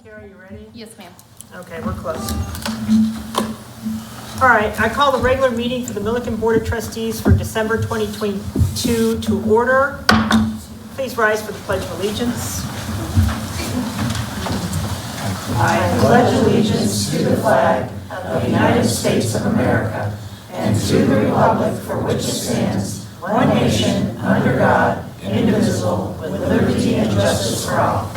Kara, you ready? Yes, ma'am. Okay, we're close. All right, I call the regular meeting for the Milliken Board of Trustees for December 2022 to order. Please rise for the Pledge of Allegiance. I pledge allegiance to the flag of the United States of America and to the republic for which it stands, one nation, under God, indivisible, with liberty and justice for all.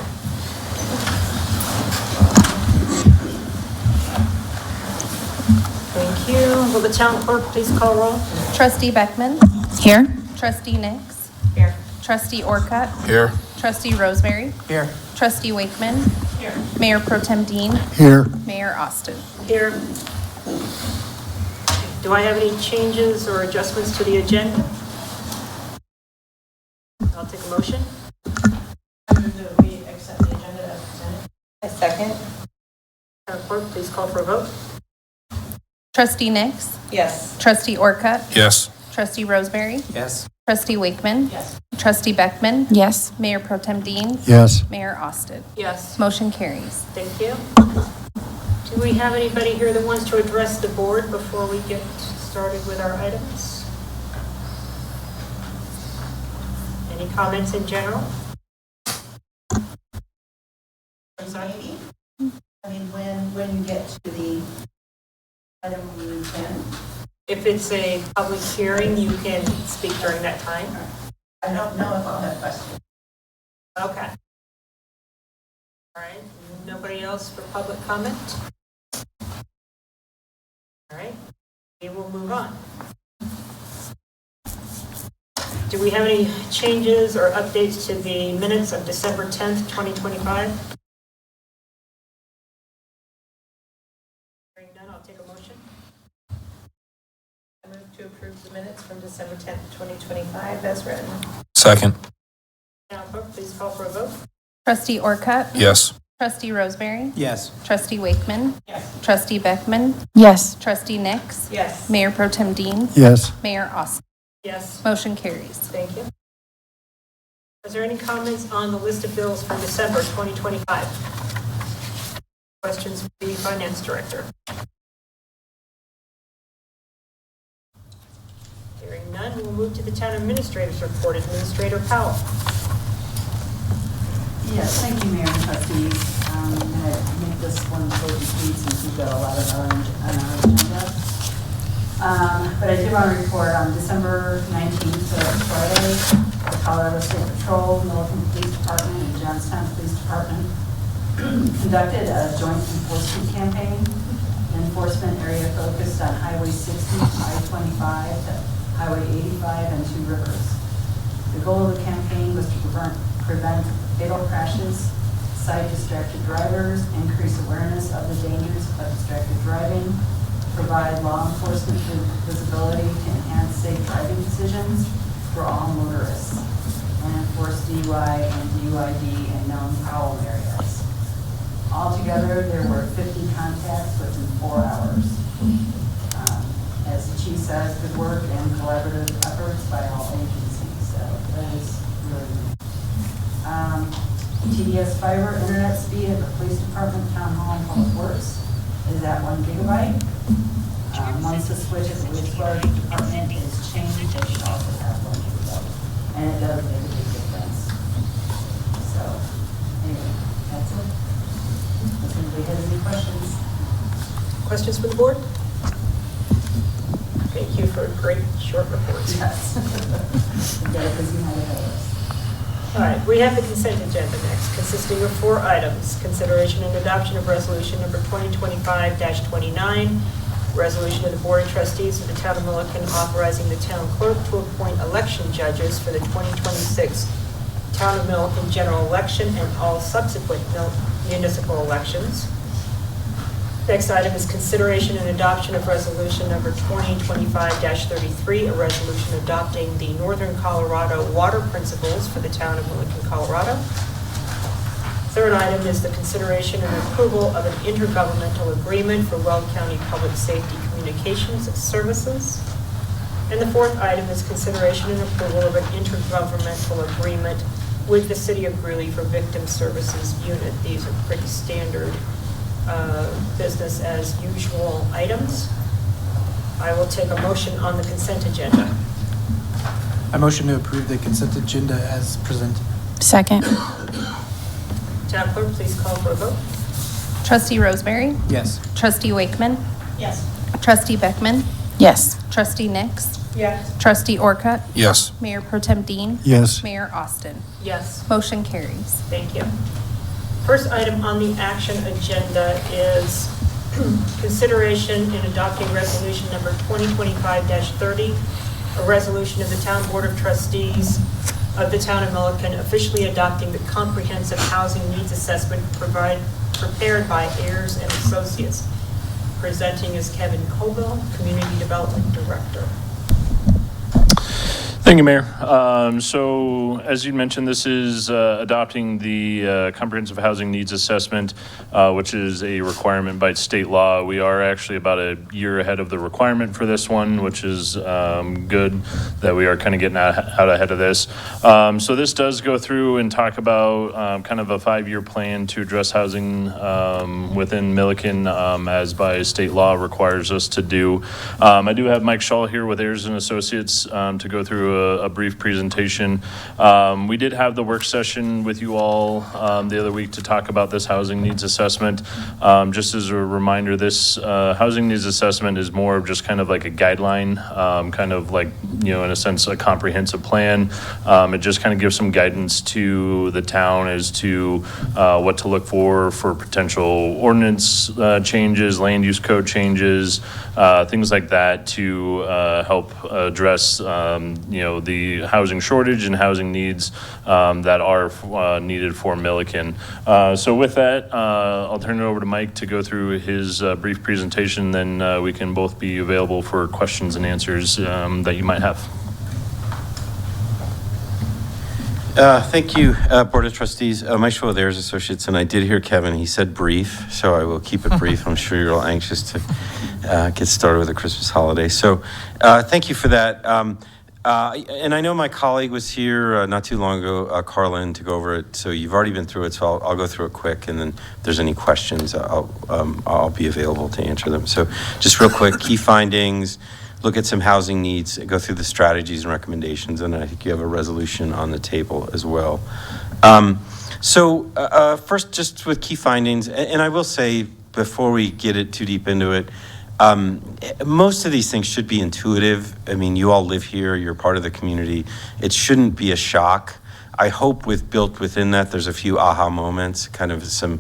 Thank you. Will the town clerk please call roll? Trustee Beckman. Here. Trustee Nix. Here. Trustee Orcutt. Here. Trustee Rosemary. Here. Trustee Wakeman. Here. Mayor Pro Tem Dean. Here. Mayor Austin. Here. Do I have any changes or adjustments to the agenda? I'll take a motion. I move that we accept the agenda as presented. A second. Town clerk, please call for a vote. Trustee Nix. Yes. Trustee Orcutt. Yes. Trustee Rosemary. Yes. Trustee Wakeman. Yes. Trustee Beckman. Yes. Mayor Pro Tem Dean. Yes. Mayor Austin. Yes. Motion carries. Thank you. Do we have anybody here that wants to address the board before we get started with our items? Any comments in general? Maybe. I mean, when you get to the item you can. If it's a public hearing, you can speak during that time. I don't know if I'll have questions. Okay. All right, nobody else for public comment? All right, we will move on. Do we have any changes or updates to the minutes of December 10th, 2025? Hearing none, I'll take a motion. I move to approve the minutes from December 10th, 2025 as written. Second. Now, clerk, please call for a vote. Trustee Orcutt. Yes. Trustee Rosemary. Yes. Trustee Wakeman. Yes. Trustee Beckman. Yes. Trustee Nix. Yes. Mayor Pro Tem Dean. Yes. Mayor Austin. Yes. Motion carries. Thank you. Is there any comments on the list of bills for December 2025? Questions for the Finance Director? Hearing none, we'll move to the Town Administrator's Report. Administrator Powell. Yes, thank you, Mayor and Trustees. I'm going to make this one short and sweet since we've got a lot of our on our agenda. But I did want to report on December 19th, so that's Friday, the Colorado State Patrol, Milliken Police Department, and Johnstown Police Department conducted a joint enforcement campaign. The enforcement area focused on Highway 60, I-25, to Highway 85, and Two Rivers. The goal of the campaign was to prevent fatal crashes, cite distracted drivers, increase awareness of the dangers of distracted driving, provide law enforcement visibility to enhance safe driving decisions for all motorists, and enforce DUI and DUID in known problem areas. Altogether, there were 50 contacts within 4 hours. As the chief says, good work and collaborative efforts by all agencies, so that is really good. TDS fiber internet speed at the police department, town hall, and public works is at 1 gigabyte. Once the switch at the wastewater department is changed, it should also have 1 gigabyte. And it does make a big difference. So, anyway, that's it. Does anybody have any questions? Questions for the board? Thank you for a great short report. Yes. We've got a busy night ahead of us. All right, we have the consent agenda next, consisting of 4 items. Consideration and adoption of resolution number 2025-29, resolution of the Board of Trustees of the Town of Milliken authorizing the town clerk to appoint election judges for the 2026 Town of Milliken general election and all subsequent municipal elections. Next item is consideration and adoption of resolution number 2025-33, a resolution adopting the Northern Colorado water principles for the town of Milliken, Colorado. Third item is the consideration and approval of an intergovernmental agreement for Weld County Public Safety Communications Services. And the fourth item is consideration and approval of an intergovernmental agreement with the City of Greeley for Victim Services Unit. These are pretty standard business as usual items. I will take a motion on the consent agenda. I motion to approve the consent agenda as presented. Second. Town clerk, please call for a vote. Trustee Rosemary? Yes. Trustee Wakeman? Yes. Trustee Beckman? Yes. Trustee Nix? Yes. Trustee Orcutt? Yes. Mayor Pro Tem Dean? Yes. Mayor Austin? Yes. Motion carries. Thank you. First item on the action agenda is consideration in adopting resolution number 2025-30, a resolution of the Town Board of Trustees of the Town of Milliken officially adopting the comprehensive housing needs assessment prepared by Ayers and Associates. Presenting is Kevin Colville, Community Development Director. Thank you, Mayor. So as you mentioned, this is adopting the Comprehensive Housing Needs Assessment, which is a requirement by state law. We are actually about a year ahead of the requirement for this one, which is good that we are kind of getting out ahead of this. So this does go through and talk about kind of a 5-year plan to address housing within Milliken as by state law requires us to do. I do have Mike Shaw here with Ayers and Associates to go through a brief presentation. We did have the work session with you all the other week to talk about this housing needs assessment. Just as a reminder, this housing needs assessment is more of just kind of like a guideline, kind of like, in a sense, a comprehensive plan. It just kind of gives some guidance to the town as to what to look for potential ordinance changes, land use code changes, things like that to help address, the housing shortage and housing needs that are needed for Milliken. So with that, I'll turn it over to Mike to go through his brief presentation, then we can both be available for questions and answers that you might have. Thank you, Board of Trustees. Mike Shaw with Ayers Associates, and I did hear Kevin. He said brief, so I will keep it brief. I'm sure you're all anxious to get started with the Christmas holiday. So thank you for that. And I know my colleague was here not too long ago, Carlin, to go over it. So you've already been through it, so I'll go through it quick. And then if there's any questions, I'll be available to answer them. So just real quick, key findings, look at some housing needs, go through the strategies and recommendations, and I think you have a resolution on the table as well. First, just with key findings, and I will say before we get it too deep into it, most of these things should be intuitive. I mean, you all live here, you're part of the community. It shouldn't be a shock. I hope built within that, there's a few aha moments, kind of some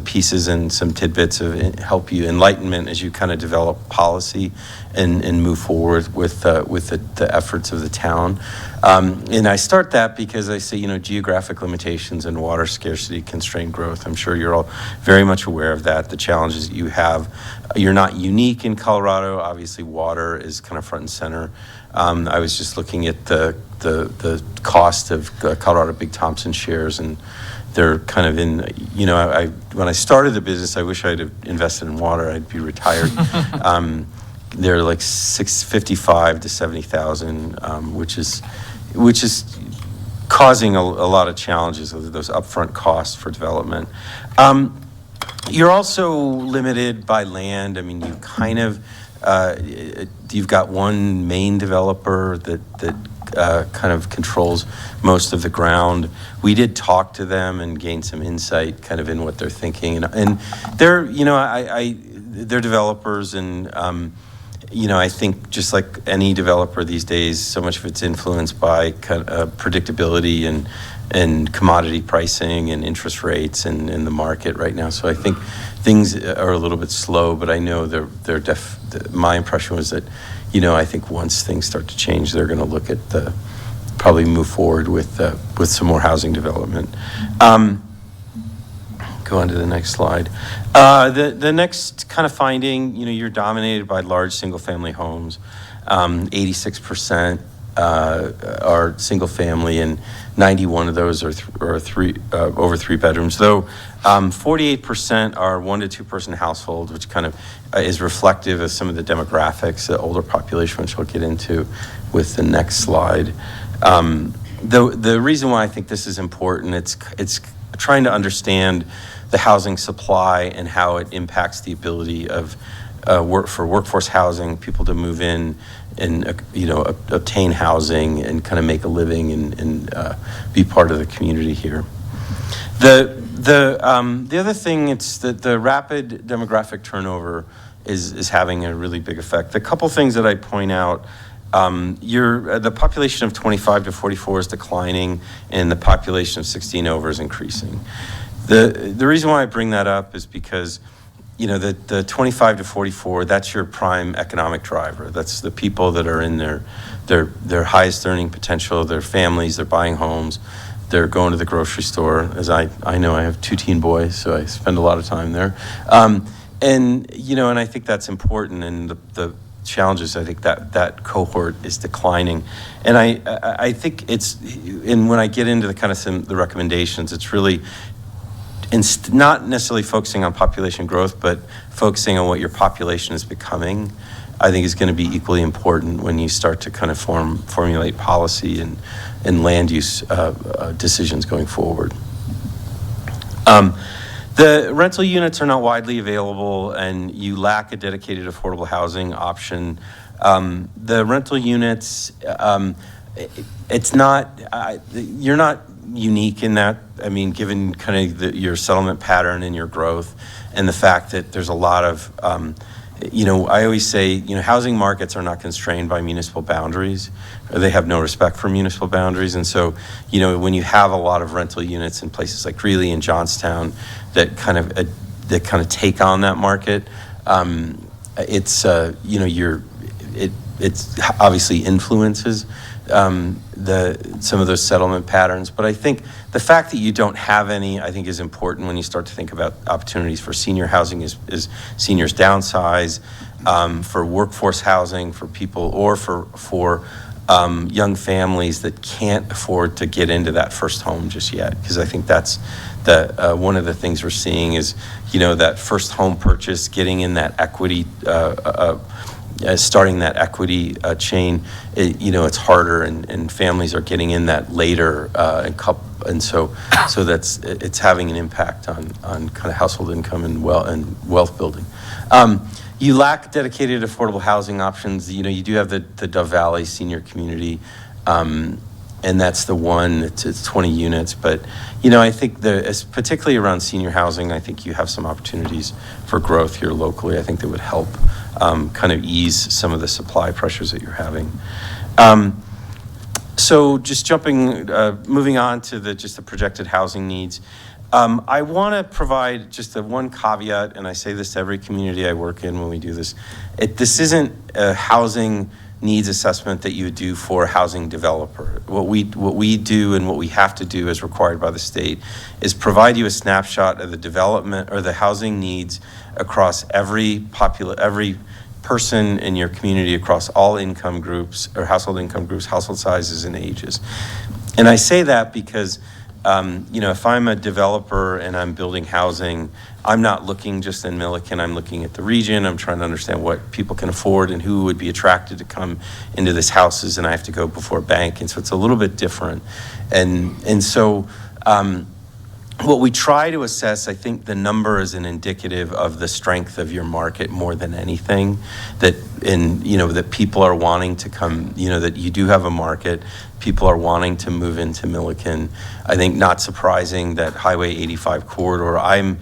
pieces and some tidbits of help you enlightenment as you kind of develop policy and move forward with the efforts of the town. And I start that because I say, geographic limitations and water scarcity constrain growth. I'm sure you're all very much aware of that, the challenges that you have. You're not unique in Colorado. Obviously, water is kind of front and center. I was just looking at the cost of Colorado Big Thompson shares, and they're kind of in, when I started the business, I wish I'd have invested in water. I'd be retired. They're like $55,000 to $70,000, which is causing a lot of challenges with those upfront costs for development. You're also limited by land. I mean, you kind of, you've got one main developer that kind of controls most of the ground. We did talk to them and gain some insight kind of in what they're thinking. And they're, they're developers, and, I think just like any developer these days, so much of it's influenced by kind of predictability and commodity pricing and interest rates and in the market right now. So I think things are a little bit slow, but I know my impression was that, I think once things start to change, they're going to look at probably move forward with some more housing development. Go on to the next slide. The next kind of finding, you're dominated by large single-family homes. 86% are single-family, and 91 of those are over 3 bedrooms. Though 48% are 1 to 2 person households, which kind of is reflective of some of the demographics, the older population, which we'll get into with the next slide. the reason why I think this is important, it's trying to understand the housing supply and how it impacts the ability of workforce housing, people to move in and obtain housing and kind of make a living and be part of the community here. The other thing, it's that the rapid demographic turnover is having a really big effect. A couple things that I point out. The population of 25 to 44 is declining, and the population of 16 over is increasing. The reason why I bring that up is because, the 25 to 44, that's your prime economic driver. That's the people that are in their highest earning potential, their families, they're buying homes, they're going to the grocery store. As I know, I have 2 teen boys, so I spend a lot of time there. And I think that's important, and the challenges, I think that cohort is declining. And I think and when I get into the kind of the recommendations, it's really not necessarily focusing on population growth, but focusing on what your population is becoming, I think is going to be equally important when you start to kind of formulate policy and land use decisions going forward. The rental units are not widely available, and you lack a dedicated affordable housing option. The rental units, it's not, you're not unique in that. I mean, given kind of your settlement pattern and your growth, and the fact that there's a lot of, I always say, housing markets are not constrained by municipal boundaries. They have no respect for municipal boundaries. And so, when you have a lot of rental units in places like Greeley and Johnstown that kind of take on that market, it's it's obviously influences some of those settlement patterns. But I think the fact that you don't have any, I think, is important when you start to think about opportunities for senior housing as seniors downsize, for workforce housing for people, or for young families that can't afford to get into that first home just yet. Because I think that's one of the things we're seeing is, that first home purchase, getting in that equity, starting that equity chain, it's harder, and families are getting in that later, and so it's having an impact on kind of household income and wealth building. You lack dedicated affordable housing options. You do have the Dove Valley Senior Community, and that's the one. It's 20 units, but I think particularly around senior housing, I think you have some opportunities for growth here locally. I think that would help kind of ease some of the supply pressures that you're having. So just moving on to the projected housing needs. I want to provide just one caveat, and I say this to every community I work in when we do this. This isn't a housing needs assessment that you would do for a housing developer. What we do and what we have to do as required by the state is provide you a snapshot of the development or the housing needs across every person in your community, across all income groups or household income groups, household sizes and ages. And I say that because if I'm a developer and I'm building housing, I'm not looking just in Milliken, I'm looking at the region. I'm trying to understand what people can afford and who would be attracted to come into these houses, and I have to go before a bank. And so it's a little bit different. And so what we try to assess, I think the number is an indicative of the strength of your market more than anything, that people are wanting to come, that you do have a market, people are wanting to move into Milliken. I think not surprising that Highway 85 corridor, I'm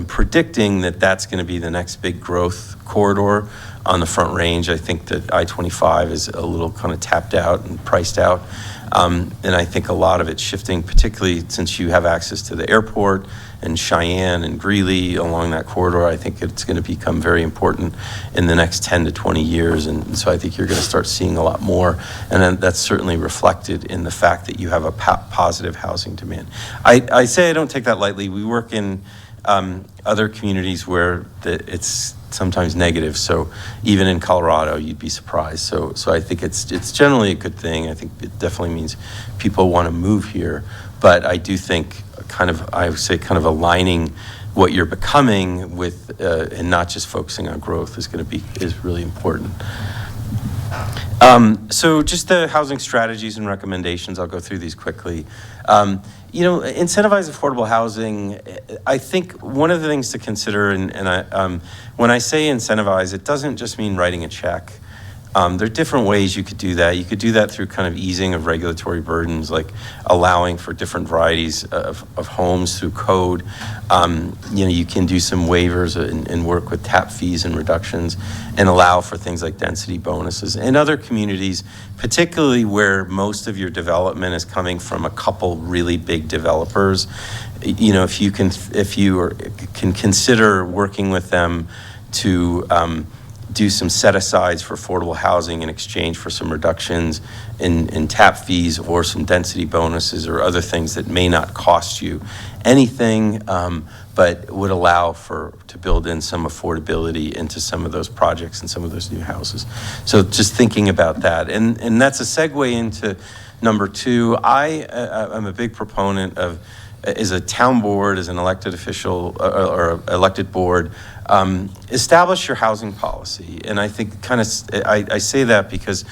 predicting that that's going to be the next big growth corridor on the Front Range. I think that I-25 is a little kind of tapped out and priced out. And I think a lot of it's shifting, particularly since you have access to the airport and Cheyenne and Greeley along that corridor. I think it's going to become very important in the next 10 to 20 years. And so I think you're going to start seeing a lot more. And then that's certainly reflected in the fact that you have a positive housing demand. I say I don't take that lightly. We work in other communities where it's sometimes negative. So even in Colorado, you'd be surprised. So I think it's generally a good thing. I think it definitely means people want to move here. But I do think I would say aligning what you're becoming with and not just focusing on growth is really important. So just the housing strategies and recommendations, I'll go through these quickly. Incentivize affordable housing. I think one of the things to consider, when I say incentivize, it doesn't just mean writing a check. There are different ways you could do that. You could do that through kind of easing of regulatory burdens, like allowing for different varieties of homes through code. You can do some waivers and work with tap fees and reductions and allow for things like density bonuses. In other communities, particularly where most of your development is coming from a couple really big developers, if you can consider working with them to do some set-asides for affordable housing in exchange for some reductions in tap fees or some density bonuses or other things that may not cost you anything, but would allow to build in some affordability into some of those projects and some of those new houses. So just thinking about that. And that's a segue into number two. I'm a big proponent of, as a town board, as an elected official or elected board, establish your housing policy. And I think I say that because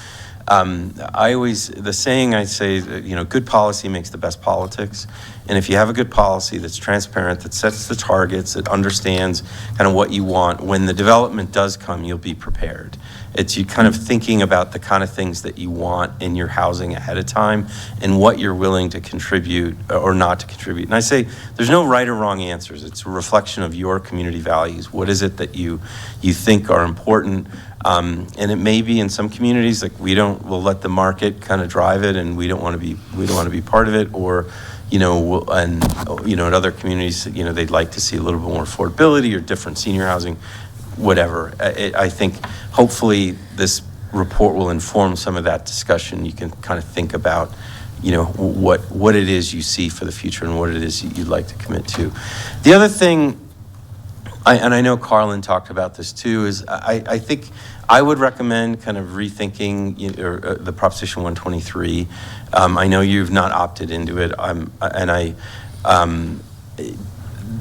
the saying I say, good policy makes the best politics. And if you have a good policy that's transparent, that sets the targets, that understands kind of what you want, when the development does come, you'll be prepared. It's you kind of thinking about the kind of things that you want in your housing ahead of time and what you're willing to contribute or not to contribute. And I say there's no right or wrong answers. It's a reflection of your community values. What is it that you think are important? And it may be in some communities like we'll let the market kind of drive it, and we don't want to be part of it, or in other communities, they'd like to see a little bit more affordability or different senior housing, whatever. I think hopefully this report will inform some of that discussion. You can kind of think about, what it is you see for the future and what it is you'd like to commit to. The other thing, and I know Carlin talked about this too, is I think I would recommend kind of rethinking the Proposition 123. I know you've not opted into it,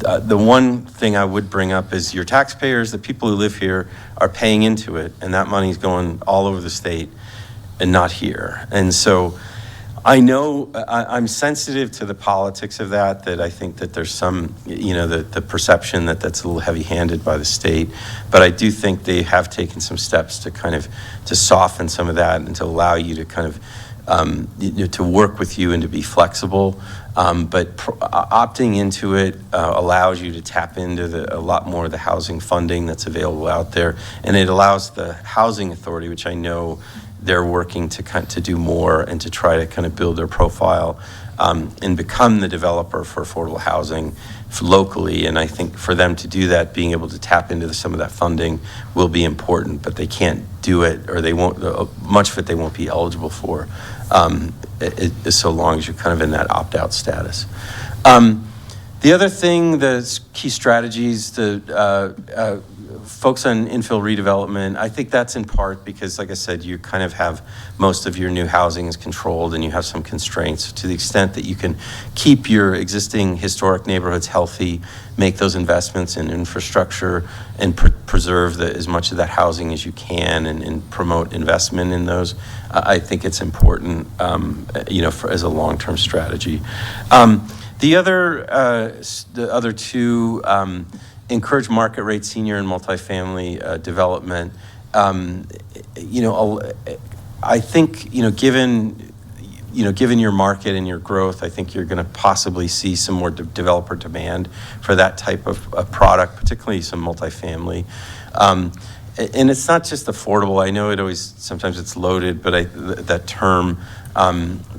the one thing I would bring up is your taxpayers, the people who live here, are paying into it, and that money's going all over the state and not here. And so I know I'm sensitive to the politics of that I think that there's some, the perception that that's a little heavy-handed by the state, but I do think they have taken some steps to kind of to soften some of that and to allow you to kind of to work with you and to be flexible. But opting into it allows you to tap into a lot more of the housing funding that's available out there, and it allows the Housing Authority, which I know they're working to do more and to try to kind of build their profile and become the developer for affordable housing locally. And I think for them to do that, being able to tap into some of that funding will be important, but they can't do it, or they won't, much of it they won't be eligible for, so long as you're kind of in that opt-out status. The other thing, the key strategies, the folks on infill redevelopment, I think that's in part because, like I said, you kind of have most of your new housing is controlled and you have some constraints. To the extent that you can keep your existing historic neighborhoods healthy, make those investments in infrastructure and preserve as much of that housing as you can and promote investment in those, I think it's important, as a long-term strategy. The other two, encourage market rate senior and multifamily development. I think, given your market and your growth, I think you're going to possibly see some more developer demand for that type of product, particularly some multifamily. And it's not just affordable. I know sometimes it's loaded, but that term.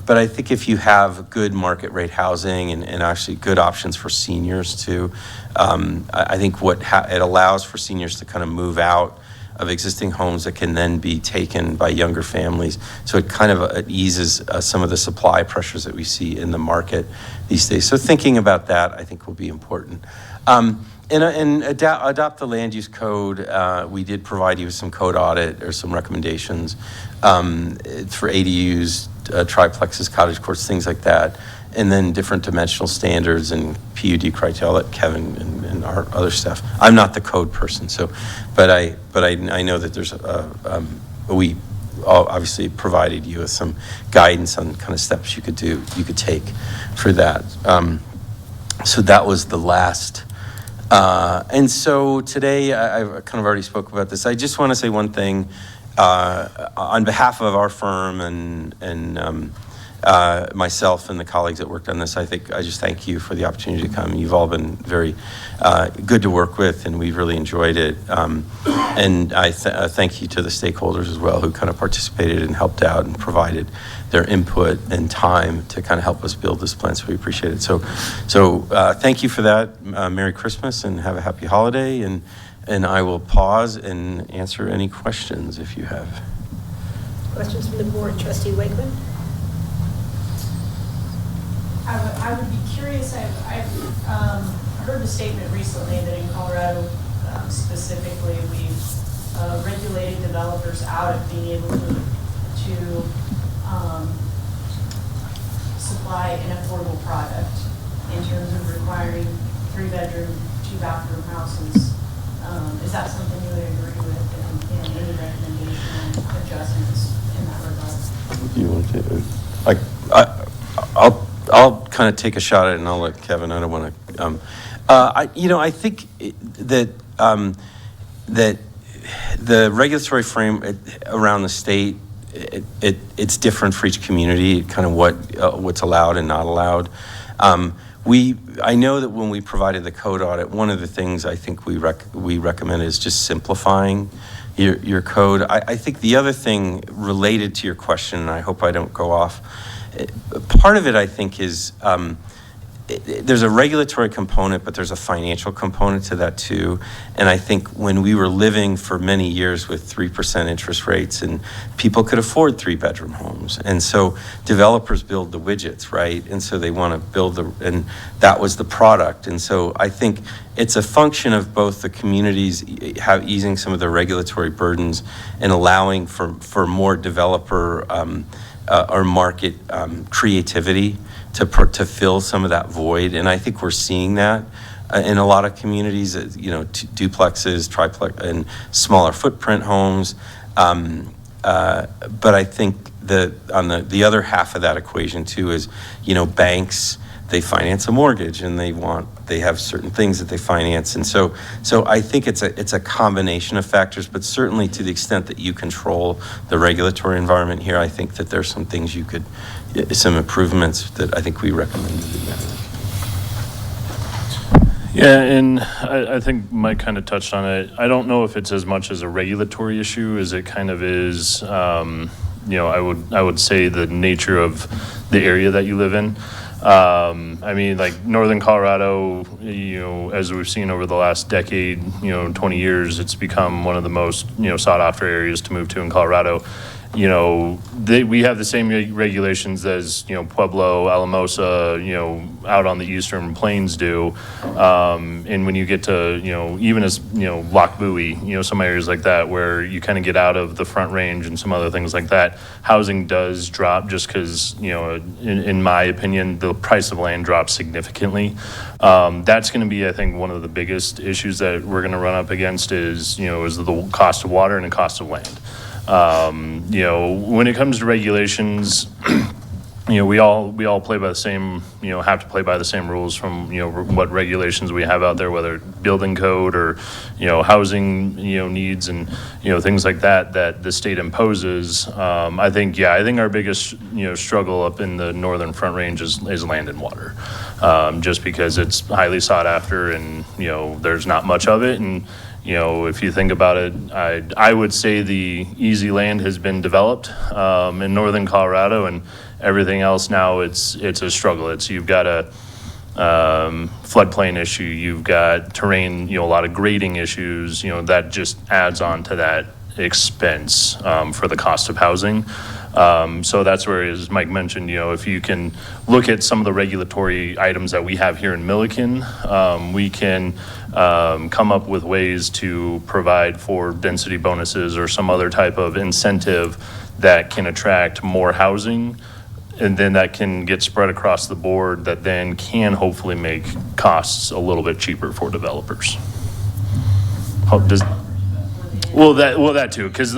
But I think if you have good market rate housing and actually good options for seniors too, I think it allows for seniors to kind of move out of existing homes that can then be taken by younger families. So it kind of it eases some of the supply pressures that we see in the market these days. So thinking about that, I think, will be important. And adopt the land use code. We did provide you with some code audit or some recommendations for ADUs, triplexes, cottage courts, things like that, and then different dimensional standards and PUD criteria. I'll let Kevin and our other staff. I'm not the code person, but I know that there's we obviously provided you with some guidance on kind of steps you could take for that. So that was the last. And so today, I kind of already spoke about this. I just want to say one thing on behalf of our firm and myself and the colleagues that worked on this. I just thank you for the opportunity to come. You've all been very good to work with, and we've really enjoyed it. And I thank you to the stakeholders as well who kind of participated and helped out and provided their input and time to kind of help us build this plan. So we appreciate it. So thank you for that. Merry Christmas and have a happy holiday. And I will pause and answer any questions if you have. Questions from the board? Trustee Wakeman? I would be curious, I've heard the statement recently that in Colorado specifically, we've regulated developers out of being able to supply an affordable product in terms of requiring 3-bedroom, 2-bathroom houses. Is that something you would agree with and any recommendation adjustments in that regard? Do you want to? I'll kind of take a shot at it, and I'll let Kevin. I don't want to. I think that that the regulatory frame around the state, it's different for each community. Kind of what's allowed and not allowed. I know that when we provided the code audit, one of the things I think we recommend is just simplifying your code. I think the other thing related to your question, and I hope I don't go off. Part of it, I think, is there's a regulatory component, but there's a financial component to that too. And I think when we were living for many years with 3% interest rates, and people could afford 3-bedroom homes, and so developers build the widgets, right? And so they want to build and that was the product. And so I think it's a function of both the communities easing some of the regulatory burdens and allowing for more developer or market creativity to fill some of that void. And I think we're seeing that in a lot of communities, duplexes, triplex, and smaller footprint homes. But I think on the other half of that equation too is, banks, they finance a mortgage and they have certain things that they finance. And so I think it's a combination of factors, but certainly to the extent that you control the regulatory environment here, I think that there's some things some improvements that I think we recommend to do that. Yeah, and I think Mike kind of touched on it. I don't know if it's as much as a regulatory issue as it kind of is, I would say the nature of the area that you live in. Like Northern Colorado, as we've seen over the last decade, 20 years, it's become one of the most, sought after areas to move to in Colorado. We have the same regulations as, Pueblo, Alamosa, out on the eastern plains do. And when you get to, even as, Lock Buoy, some areas like that where you kind of get out of the Front Range and some other things like that, housing does drop just because, in my opinion, the price of land drops significantly. That's going to be, I think, one of the biggest issues that we're going to run up against is the cost of water and the cost of land. When it comes to regulations, we all play by the same, have to play by the same rules from, what regulations we have out there, whether building code or, housing, needs and, things like that the state imposes. I think our biggest, struggle up in the Northern Front Range is land and water. Just because it's highly sought after and, there's not much of it. And, if you think about it, I would say the easy land has been developed in Northern Colorado, and everything else now it's a struggle. You've got a floodplain issue, you've got terrain, a lot of grading issues, that just adds on to that expense for the cost of housing. So that's where, as Mike mentioned, if you can look at some of the regulatory items that we have here in Milliken, we can come up with ways to provide for density bonuses or some other type of incentive that can attract more housing, and then that can get spread across the board that then can hopefully make costs a little bit cheaper for developers. That too, because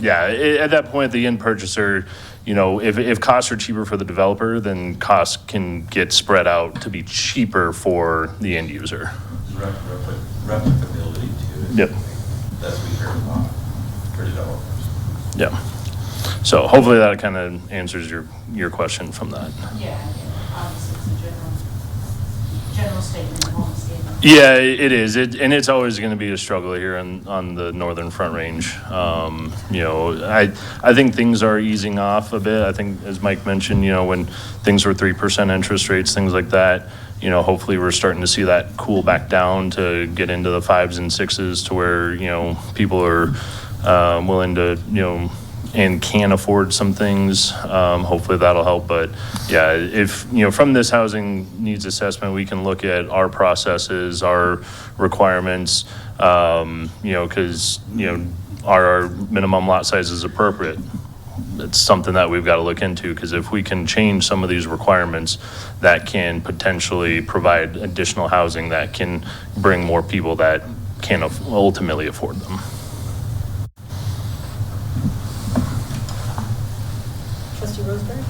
Yeah, at that point, the end purchaser, you know, if costs are cheaper for the developer, then costs can get spread out to be cheaper for the end user. Replicability to it. Yep. That's what we heard a lot for developers. Yeah. So hopefully that kind of answers your question from that. Yeah, obviously it's a general statement, home statement. Yeah, it is. And it's always going to be a struggle here on the northern Front Range. You know, I think things are easing off a bit. I think, as Mike mentioned, you know, when things were 3% interest rates, things like that, you know, hopefully we're starting to see that cool back down to get into the 5s and 6s to where, you know, people are willing to, you know, and can afford some things. Hopefully that'll help. But yeah, if, you know, from this housing needs assessment, we can look at our processes, our requirements, you know, because, you know, our minimum lot size is appropriate. It's something that we've got to look into, because if we can change some of these requirements, that can potentially provide additional housing that can bring more people that can ultimately afford them. Trustee Roseberry?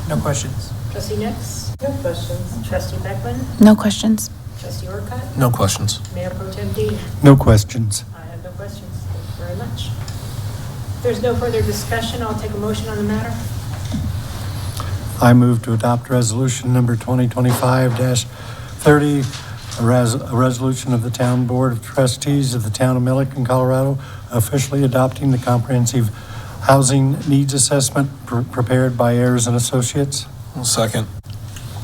No questions. Trustee Nix? No questions. Trustee Beckman? No questions. Trustee Orcutt? No questions. Mayor Pro Tem Dean? No questions. I have no questions. Thank you very much. If there's no further discussion, I'll take a motion on the matter. I move to adopt resolution number 2025-30, a resolution of the Town Board of Trustees of the Town of Milliken, Colorado, officially adopting the comprehensive housing needs assessment prepared by Ayers and Associates. Second.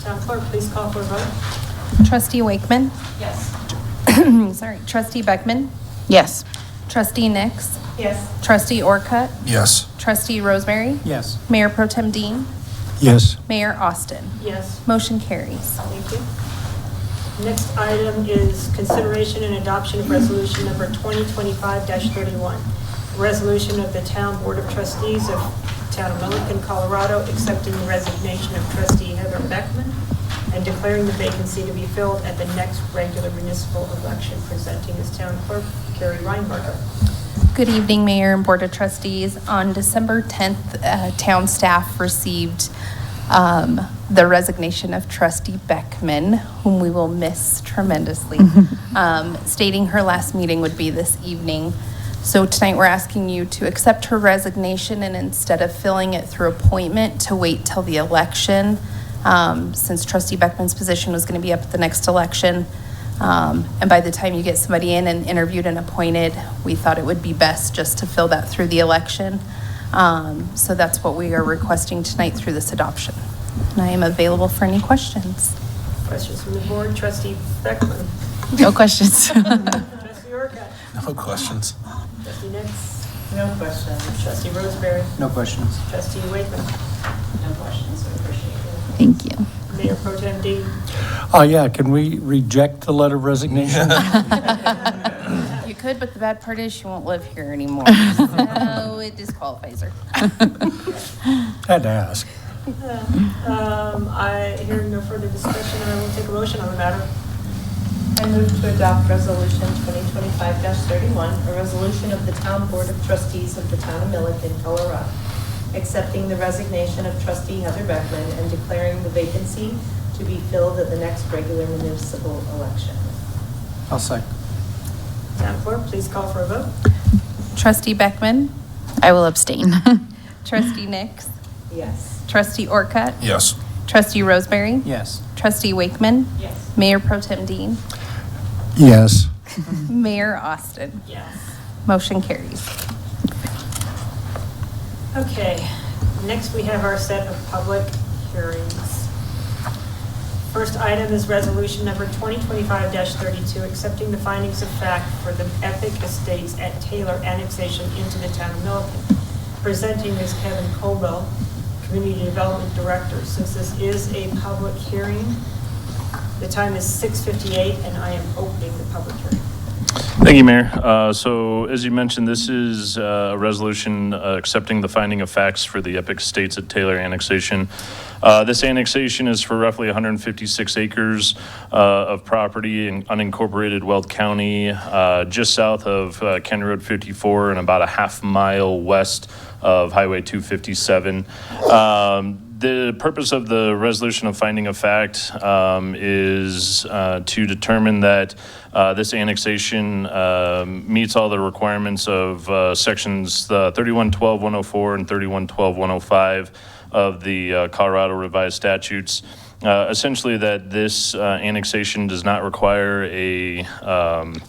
Town Clerk, please call for a vote. Trustee Wakeman? Yes. Sorry. Trustee Beckman? Yes. Trustee Nix? Yes. Trustee Orcutt? Yes. Trustee Roseberry? Yes. Mayor Pro Tem Dean? Yes. Mayor Austin? Yes. Motion carries. Thank you. Next item is consideration and adoption of resolution number 2025-31. Resolution of the Town Board of Trustees of Town of Milliken, Colorado, accepting the resignation of Trustee Heather Beckman and declaring the vacancy to be filled at the next regular municipal election. Presenting as Town Clerk, Carrie Reinbarger. Good evening, Mayor and Board of Trustees. On December 10th, town staff received the resignation of Trustee Beckman, whom we will miss tremendously, stating her last meeting would be this evening. So tonight we're asking you to accept her resignation, and instead of filling it through appointment, to wait till the election, since Trustee Beckman's position was going to be up at the next election. And by the time you get somebody in and interviewed and appointed, we thought it would be best just to fill that through the election. So that's what we are requesting tonight through this adoption. And I am available for any questions. Questions from the board? Trustee Beckman. No questions. Trustee Orcutt. No questions. Trustee Nix. No questions. Trustee Roseberry. No questions. Trustee Wakeman. No questions, we appreciate it. Thank you. Mayor Pro Tem Dean. Oh, yeah, can we reject the letter of resignation? You could, but the bad part is she won't live here anymore. So it disqualifies her. Had to ask. I hear no further discussion, I will take a motion on the matter. I move to adopt Resolution 2025-31, a resolution of the Town Board of Trustees of the Town of Milliken, Colorado, accepting the resignation of Trustee Heather Beckman and declaring the vacancy to be filled at the next regular municipal election. I'll second. Town Clerk, please call for a vote. Trustee Beckman? I will abstain. Trustee Nix? Yes. Trustee Orcutt? Yes. Trustee Roseberry? Yes. Trustee Wakeman? Yes. Mayor Pro Tem Dean? Yes. Mayor Austin? Yes. Motion carries. Okay, next we have our set of public hearings. First item is resolution number 2025-32, accepting the findings of fact for the Epic Estates at Taylor annexation into the Town of Milliken. Presenting is Kevin Colwell, Community Development Director. Since this is a public hearing, the time is 6:58, and I am opening the public hearing. Thank you, Mayor. So as you mentioned, this is a resolution accepting the finding of facts for the Epic Estates at Taylor annexation. This annexation is for roughly 156 acres of property in unincorporated Weld County, just south of County Road 54 and about a half mile west of Highway 257. The purpose of the resolution of finding of fact is to determine that this annexation meets all the requirements of sections 3112-104 and 3112-105 of the Colorado Revised Statutes. Essentially that this annexation does not require an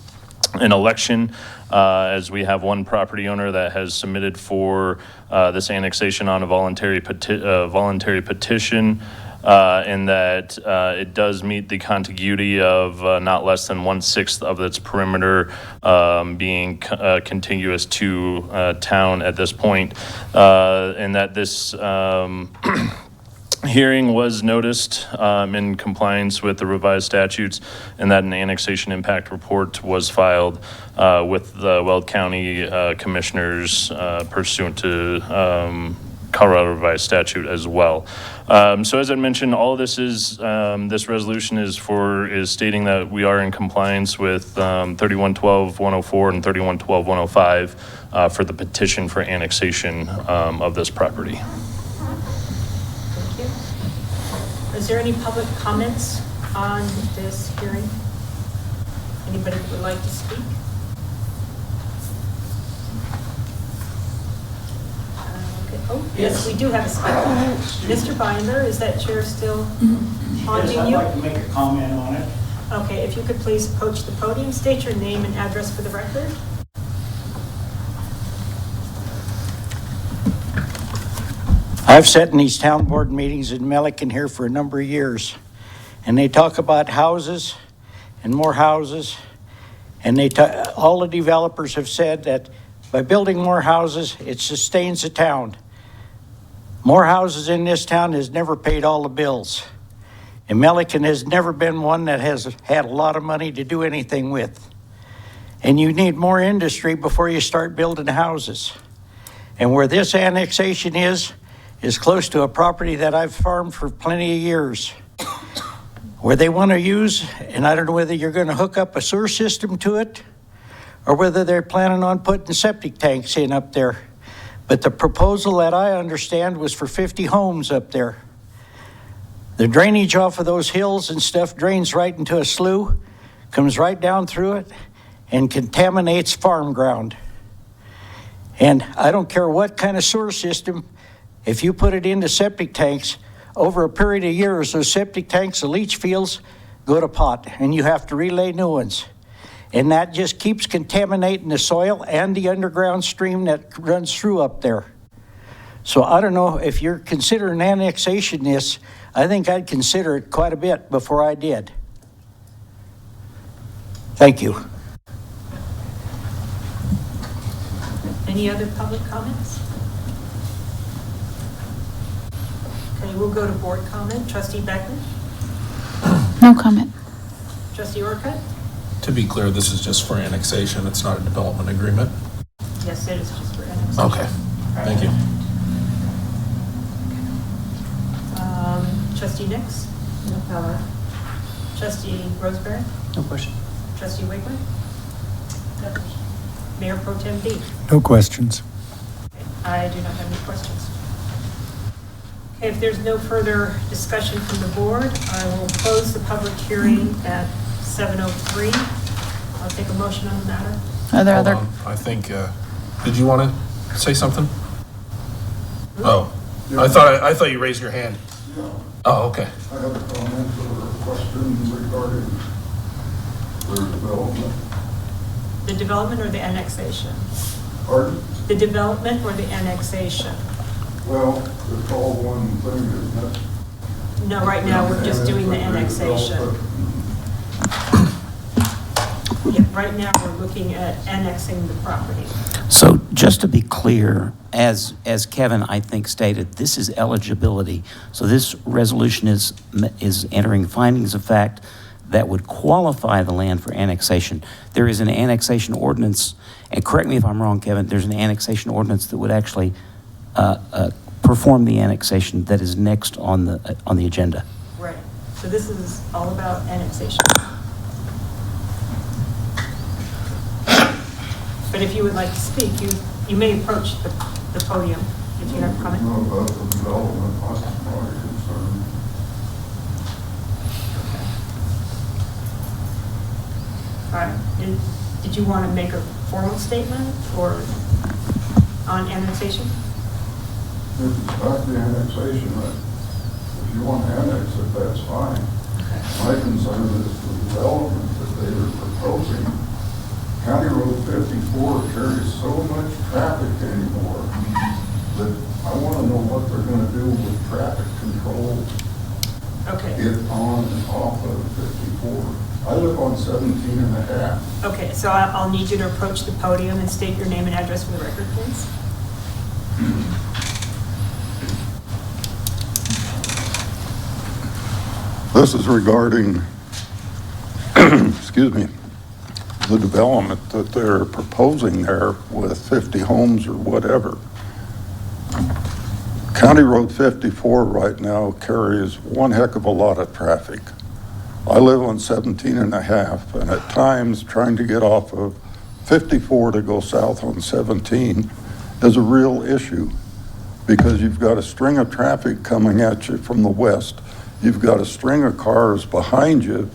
election, as we have one property owner that has submitted for this annexation on a voluntary petition, and that it does meet the contiguity of not less than 1/6 of its perimeter being contiguous to town at this point, and that this hearing was noticed in compliance with the revised statutes, and that an annexation impact report was filed with the Weld County Commissioners pursuant to Colorado Revised Statute as well. So as I mentioned, all this is, this resolution is stating that we are in compliance with 3112-104 and 3112-105 for the petition for annexation of this property. Is there any public comments on this hearing? Anybody that would like to speak? Okay. Oh, yes, we do have a speaker. Mr. Binder, is that chair still haunting you? Yes, I'd like to make a comment on it. Okay, if you could please approach the podium, state your name and address for the record. I've sat in these town board meetings in Milliken here for a number of years, and they talk about houses and more houses, and all the developers have said that by building more houses, it sustains the town. More houses in this town has never paid all the bills, and Milliken has never been one that has had a lot of money to do anything with. And you need more industry before you start building houses. And where this annexation is close to a property that I've farmed for plenty of years, where they want to use, and I don't know whether you're going to hook up a sewer system to it or whether they're planning on putting septic tanks in up there. But the proposal that I understand was for 50 homes up there. The drainage off of those hills and stuff drains right into a slough, comes right down through it, and contaminates farm ground. And I don't care what kind of sewer system, if you put it into septic tanks, over a period of years, those septic tanks, the leach fields, go to pot, and you have to relay new ones. And that just keeps contaminating the soil and the underground stream that runs through up there. So I don't know if you're considering annexation this, I think I'd consider it quite a bit before I did. Thank you. Any other public comments? Okay, we'll go to board comment. Trustee Beckman? No comment. Trustee Orcutt? To be clear, this is just for annexation, it's not a development agreement? Yes, it is just for annexation. Okay, thank you. Trustee Nix? No comment. Trustee Roseberry? No question. Trustee Wiggler? No question. Mayor Pro Tem D? No questions. I do not have any questions. Okay, if there's no further discussion from the board, I will close the public hearing at 7:03. I'll take a motion on the matter. Hold on. I think, did you want to say something? Oh, I thought you raised your hand. Oh, okay. I have a comment or a question regarding the development. The development or the annexation? Pardon? The development or the annexation? Well, it's all one thing, isn't it? No, right now, we're just doing the annexation. Yeah, right now, we're looking at annexing the property. So just to be clear, as Kevin, I think, stated, this is eligibility. So this resolution is entering findings of fact that would qualify the land for annexation. There is an annexation ordinance, and correct me if I'm wrong, Kevin, there's an annexation ordinance that would actually perform the annexation that is next on the agenda. Right. So this is all about annexation. But if you would like to speak, you may approach the podium if you have a comment. No, about the development, I'm probably concerned. All right. Did you want to make a formal statement or on annexation? If it's back to annexation, if you want to annex it, that's fine. My concern is the development that they are proposing. County Road 54 carries so much traffic anymore that I want to know what they're going to do with traffic control. Okay. Get on and off of 54. I live on 17 and a half. Okay, so I'll need you to approach the podium and state your name and address for the record, please. This is regarding, excuse me, the development that they're proposing there with 50 homes or whatever. County Road 54 right now carries one heck of a lot of traffic. I live on 17 and a half, and at times trying to get off of 54 to go south on 17 is a real issue because you've got a string of traffic coming at you from the west. You've got a string of cars behind you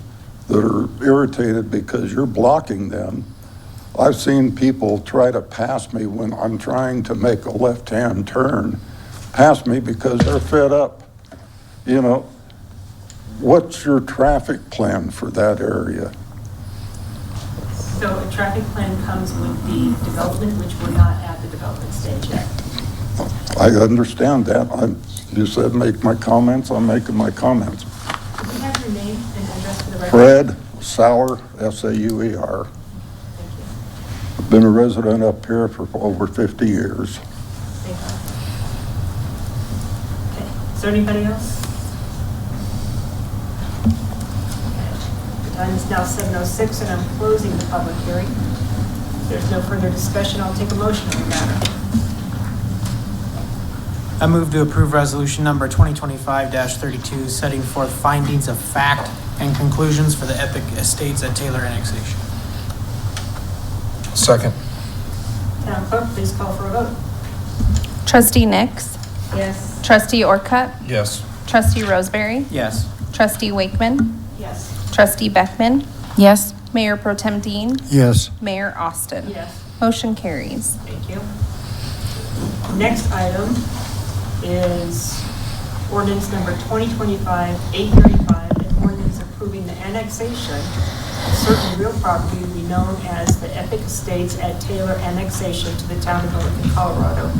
that are irritated because you're blocking them. I've seen people try to pass me when I'm trying to make a left-hand turn, pass me because they're fed up. You know, what's your traffic plan for that area? So a traffic plan comes with the development, which we're not at the development stage yet. I understand that. You said make my comments, I'm making my comments. Can you have your name and address for the record? Fred Sauer, S-A-U-E-R. Thank you. I've been a resident up here for over 50 years. Thank you. Okay, is there anybody else? Okay. The time is now 7:06 and I'm closing the public hearing. If there's no further discussion, I'll take a motion on the matter. I move to approve resolution number 2025-32, setting forth findings of fact and conclusions for the Epic Estates at Taylor annexation. Second. Town clerk, please call for a vote. Trustee Nix? Yes. Trustee Orcutt? Yes. Trustee Roseberry? Yes. Trustee Wakeman? Yes. Trustee Beckman? Yes. Mayor Pro Tem Dean? Yes. Mayor Austin? Yes. Motion carries. Thank you. Next item is ordinance number 2025-835, an ordinance approving the annexation of certain real property to be known as the Epic Estates at Taylor annexation to the town of Milliken, Colorado,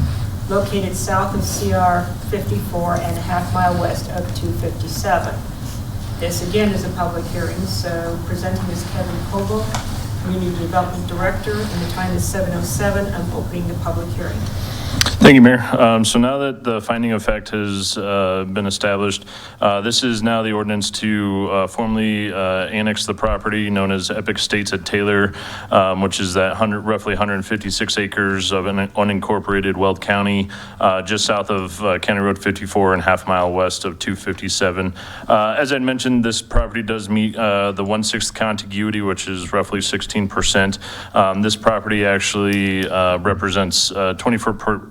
located south of CR 54 and a half mile west of 257. This again is a public hearing, so presenting is Kevin Koval, Community Development Director, and the time is 7:07. I'm opening the public hearing. Thank you, Mayor. So now that the finding of fact has been established, this is now the ordinance to formally annex the property known as Epic Estates at Taylor, which is that roughly 156 acres of an unincorporated Weld County, just south of County Road 54 and half mile west of 257. As I mentioned, this property does meet the 1/6 contiguity, which is roughly 16%. This property actually represents 24%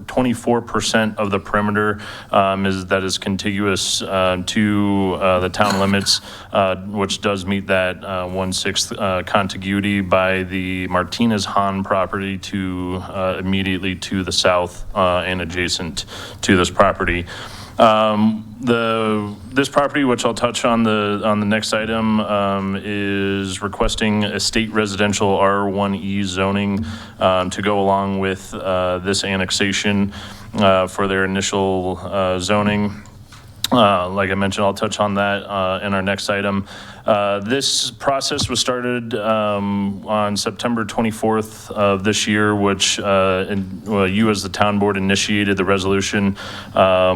of the perimeter that is contiguous to the town limits, which does meet that 1/6 contiguity by the Martinez-Hahn property to immediately to the south and adjacent to this property. This property, which I'll touch on the next item, is requesting a state residential R1E zoning to go along with this annexation for their initial zoning. Like I mentioned, I'll touch on that in our next item. This process was started on September 24th of this year, which you as the town board initiated the resolution,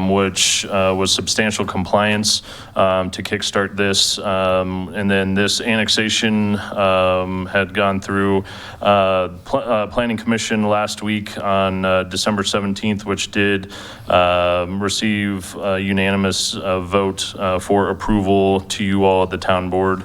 which was substantial compliance to kickstart this. And then this annexation had gone through Planning Commission last week on December 17th, which did receive a unanimous vote for approval to you all at the town board.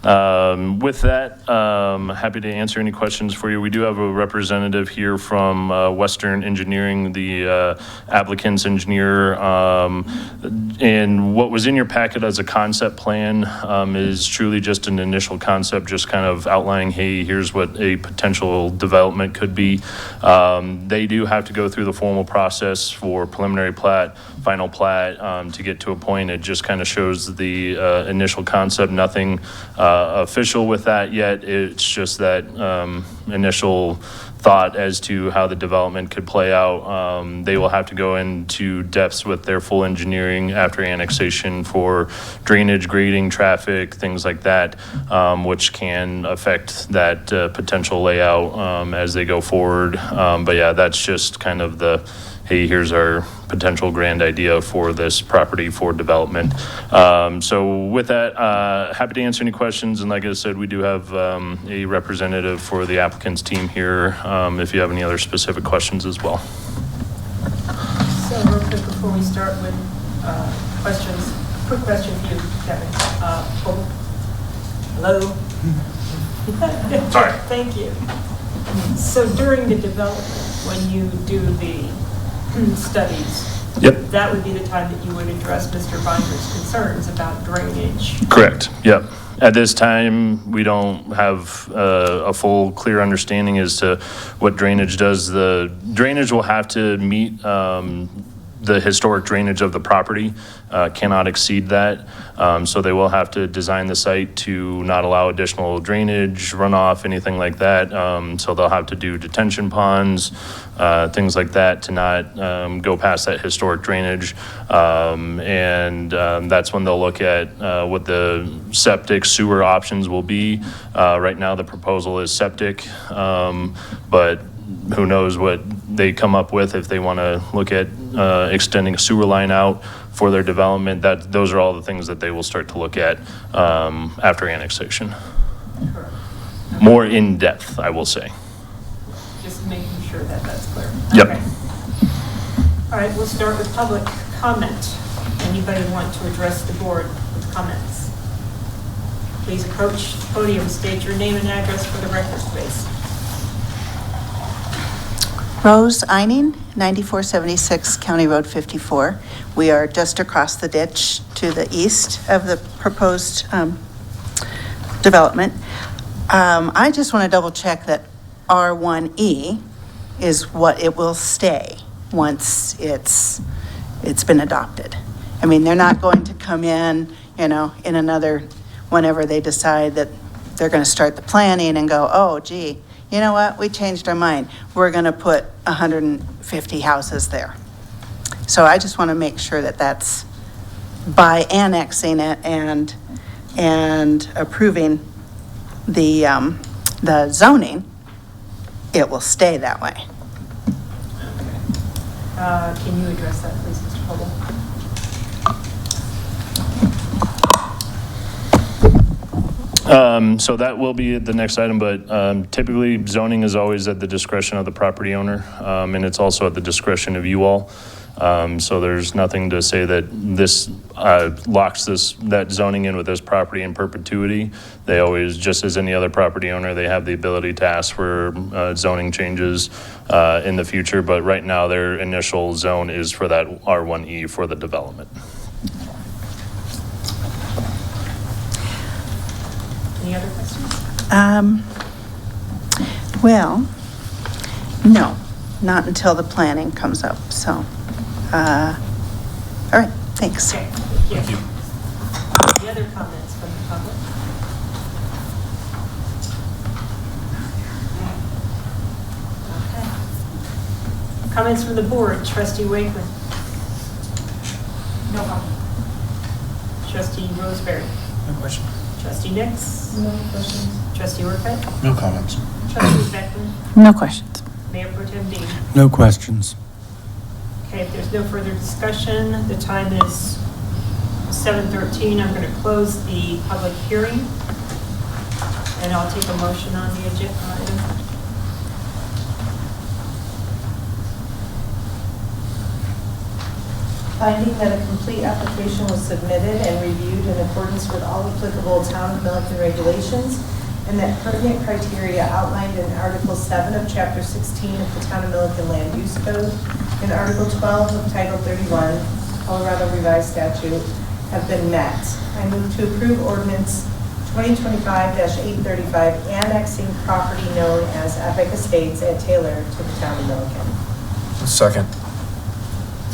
With that, happy to answer any questions for you. We do have a representative here from Western Engineering, the applicant's engineer. And what was in your packet as a concept plan is truly just an initial concept, just kind of outlining, hey, here's what a potential development could be. They do have to go through the formal process for preliminary plat, final plat, to get to a point. It just kind of shows the initial concept, nothing official with that yet. It's just that initial thought as to how the development could play out. They will have to go into depths with their full engineering after annexation for drainage, grading, traffic, things like that, which can affect that potential layout as they go forward. But yeah, that's just kind of the, hey, here's our potential grand idea for this property for development. So with that, happy to answer any questions. And like I said, we do have a representative for the applicant's team here if you have any other specific questions as well. So real quick before we start with questions, quick question for you, Kevin. Hello? Sorry. Thank you. So during the development, when you do the studies, yep, that would be the time that you would address Mr. Binder's concerns about drainage. Correct. Yep. At this time, we don't have a full, clear understanding as to what drainage does. The drainage will have to meet the historic drainage of the property, cannot exceed that. So they will have to design the site to not allow additional drainage, runoff, anything like that. So they'll have to do detention ponds, things like that to not go past that historic drainage. And that's when they'll look at what the septic sewer options will be. Right now, the proposal is septic, but who knows what they come up with if they want to look at extending a sewer line out for their development. Those are all the things that they will start to look at after annexation. Correct. More in depth, I will say. Just making sure that that's clear. Yep. Okay. All right, we'll start with public comment. Anybody want to address the board with comments? Please approach the podium, state your name and address for the record, please. Rose Eining, 9476 County Road 54. We are just across the ditch to the east of the proposed development. I just want to double check that R1E is what it will stay once it's been adopted. I mean, they're not going to come in, in another, whenever they decide that they're going to start the planning and go, oh, gee, you know what, we changed our mind. We're going to put 150 houses there. So I just want to make sure that that's, by annexing it and approving the zoning, it will stay that way. Can you address that, please, Mr. Hubble? So that will be the next item, but typically zoning is always at the discretion of the property owner, and it's also at the discretion of you all. So there's nothing to say that this locks that zoning in with this property in perpetuity. They always, just as any other property owner, they have the ability to ask for zoning changes in the future, but right now their initial zone is for that R1E for the development. Any other questions? Well, no, not until the planning comes up, so. All right, thanks. Okay, thank you. Any other comments from the public? Okay. Comments from the board, Trustee Wakeman. No comment. Trustee Roseberry. No question. Trustee Nix? No questions. Trustee Orcutt? No comments. Trustee Beckman? No questions. Mayor Pro Tem Dean? No questions. Okay, if there's no further discussion, the time is 7:13. I'm going to close the public hearing, and I'll take a motion on the agenda item. Finding that a complete application was submitted and reviewed in accordance with all applicable Town of Milliken regulations, and that pertinent criteria outlined in Article 7 of Chapter 16 of the Town of Milliken Land Use Code and Article 12 of Title 31, Colorado Revised Statute, have been met. I move to approve ordinance 2025-835 annexing property known as Epic Estates at Taylor to the Town of Milliken. Second.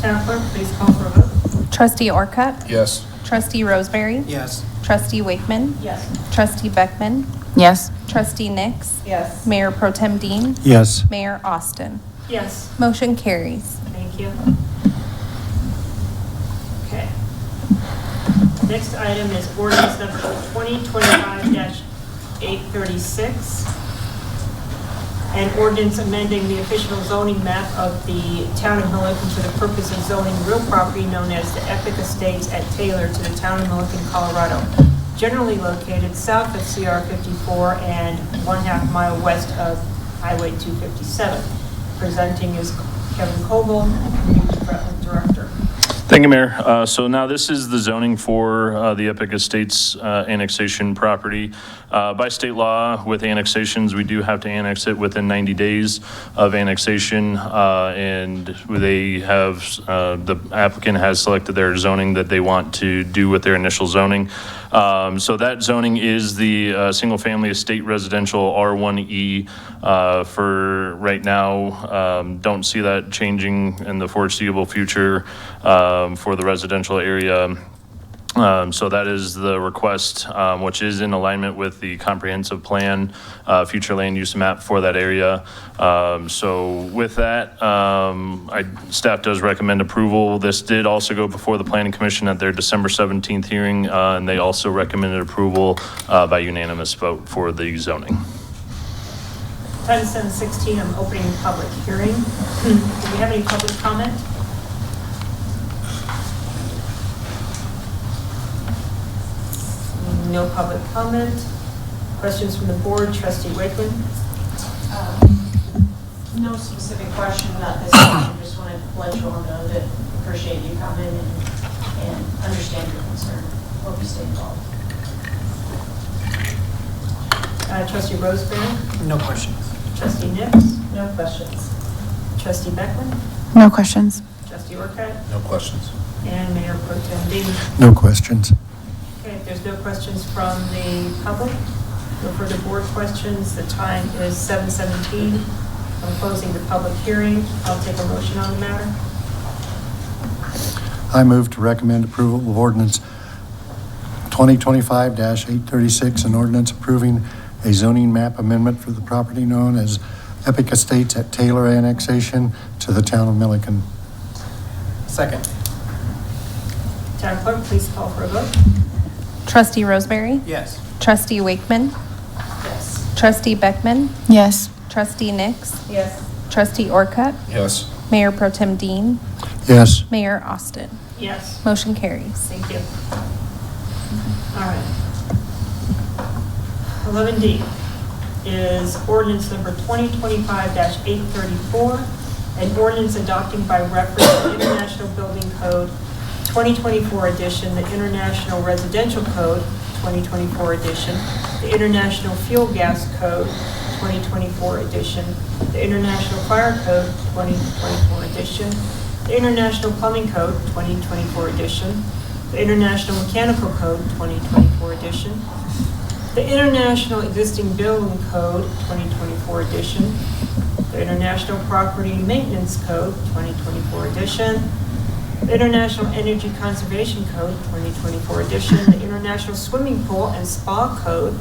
Town Clerk, please call for a vote. Trustee Orcutt? Yes. Trustee Roseberry? Yes. Trustee Wakeman? Yes. Trustee Beckman? Yes. Trustee Nix? Yes. Mayor Pro Tem Dean? Yes. Mayor Austin? Yes, Motion carries. thank you. Okay. Next item is ordinance number 2025-836, an ordinance amending the official zoning map of the Town of Milliken for the purpose of zoning real property known as the Epic Estates at Taylor to the Town of Milliken, Colorado, generally located south of CR 54 and 1/2 mile west of Highway 257. Presenting is Kevin Coble, Community Development Director. Thank you, Mayor. So now this is the zoning for the Epic Estates annexation property. By state law, with annexations, we do have to annex it within 90 days of annexation, and they have, the applicant has selected their zoning that they want to do with their initial zoning. So that zoning is the single-family estate residential R1E for right now. Don't see that changing in the foreseeable future for the residential area. So that is the request, which is in alignment with the comprehensive plan, future land use map for that area. So with that, staff does recommend approval. This did also go before the Planning Commission at their December 17th hearing, and they also recommended approval by unanimous vote for the zoning. Item 716, I'm opening the public hearing. Do we have any public comment? No public comment. Questions from the board? Trustee Wakeman? No specific question about this, I just wanted to let you all know that appreciate you coming and understand your concern. Hope you stay involved. Trustee Roseberry? No questions. Trustee Nix? No questions. Trustee Beckman? No questions. Trustee Orcutt? No questions. And Mayor Pro Tem Dean? No questions. Okay, if there's no questions from the public, no further board questions, the time is 7:17. I'm closing the public hearing. I'll take a motion on the matter. I move to recommend approval of ordinance 2025-836, an ordinance approving a zoning map amendment for the property known as Epic Estates at Taylor annexation to the Town of Milliken. Second. Town Clerk, please call for a vote. Trustee Roseberry? Yes. Trustee Wakeman? Yes. Trustee Beckman? Yes. Trustee Nix? Yes. Trustee Orcutt? Yes. Mayor Pro Tem Dean? Yes. Mayor Austin? Yes. Motion carries. Thank you. All right. 11D is ordinance number 2025-834, an ordinance adopting by reference to International Building Code 2024 edition, the International Residential Code 2024 edition, the International Fuel Gas Code 2024 edition, the International Fire Code 2024 edition, the International Plumbing Code 2024 edition, the International Mechanical Code 2024 edition, the International Existing Building Code 2024 edition, the International Property Maintenance Code 2024 edition, the International Energy Conservation Code 2024 edition, the International Swimming Pool and Spa Code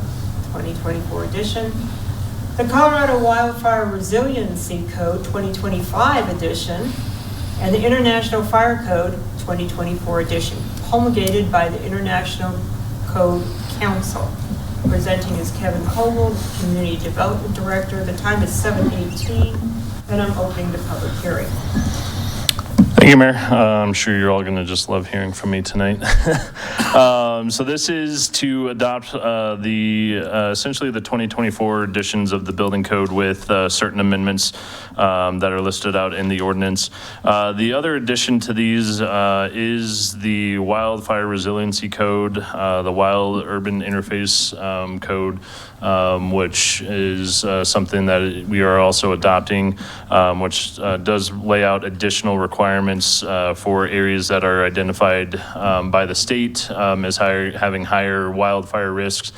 2024 edition, the Colorado Wildfire Resiliency Code 2025 edition, and the International Fire Code 2024 edition, promulgated by the International Code Council. Presenting is Kevin Colwell, Community Development Director. The time is 7:18, and I'm opening the public hearing. Thank you, Mayor. I'm sure you're all going to just love hearing from me tonight. So this is to adopt essentially the 2024 editions of the building code with certain amendments that are listed out in the ordinance. The other addition to these is the Wildfire Resiliency Code, the Wild Urban Interface Code, which is something that we are also adopting, which does lay out additional requirements for areas that are identified by the state as having higher wildfire risks.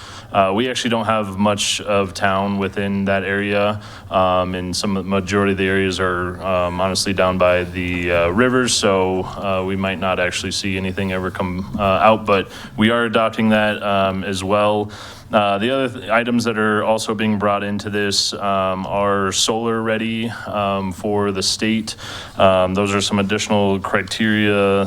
We actually don't have much of town within that area, and majority of the areas are honestly down by the rivers, so we might not actually see anything ever come out, but we are adopting that as well. The other items that are also being brought into this are solar ready for the state. Those are some additional criteria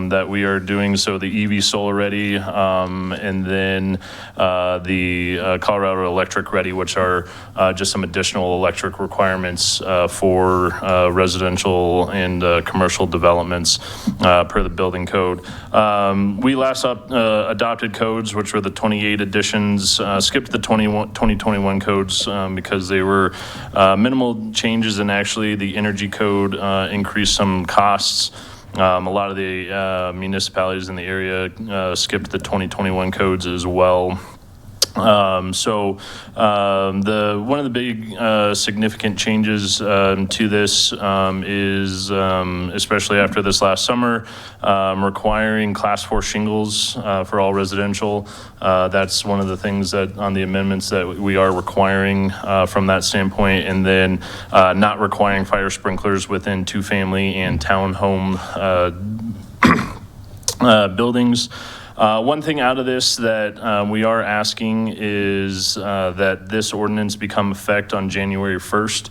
that we are doing. So the EV solar ready, and then the Colorado electric ready, which are just some additional electric requirements for residential and commercial developments per the building code. We last adopted codes, which were the 28 editions. Skipped the 2021 codes because they were minimal changes, and actually the energy code increased some costs. A lot of the municipalities in the area skipped the 2021 codes as well. One of the big significant changes to this is, especially after this last summer, requiring Class 4 shingles for all residential. That's one of the things that on the amendments that we are requiring from that standpoint, and then not requiring fire sprinklers within two-family and townhome buildings. One thing out of this that we are asking is that this ordinance become effect on January 1st.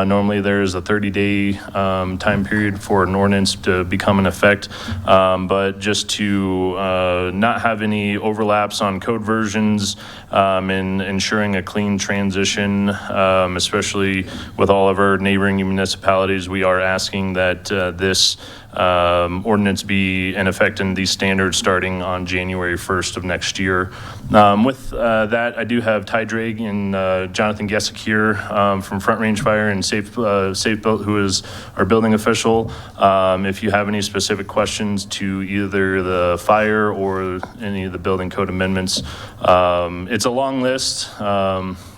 Normally there is a 30-day time period for an ordinance to become in effect, but just to not have any overlaps on code versions and ensuring a clean transition, especially with all of our neighboring municipalities, we are asking that this ordinance be in effect in these standards starting on January 1st of next year. With that, I do have Ty Drake and Jonathan Gessick here from Front Range Fire and Safe Built, who is our building official. If you have any specific questions to either the fire or any of the building code amendments, it's a long list.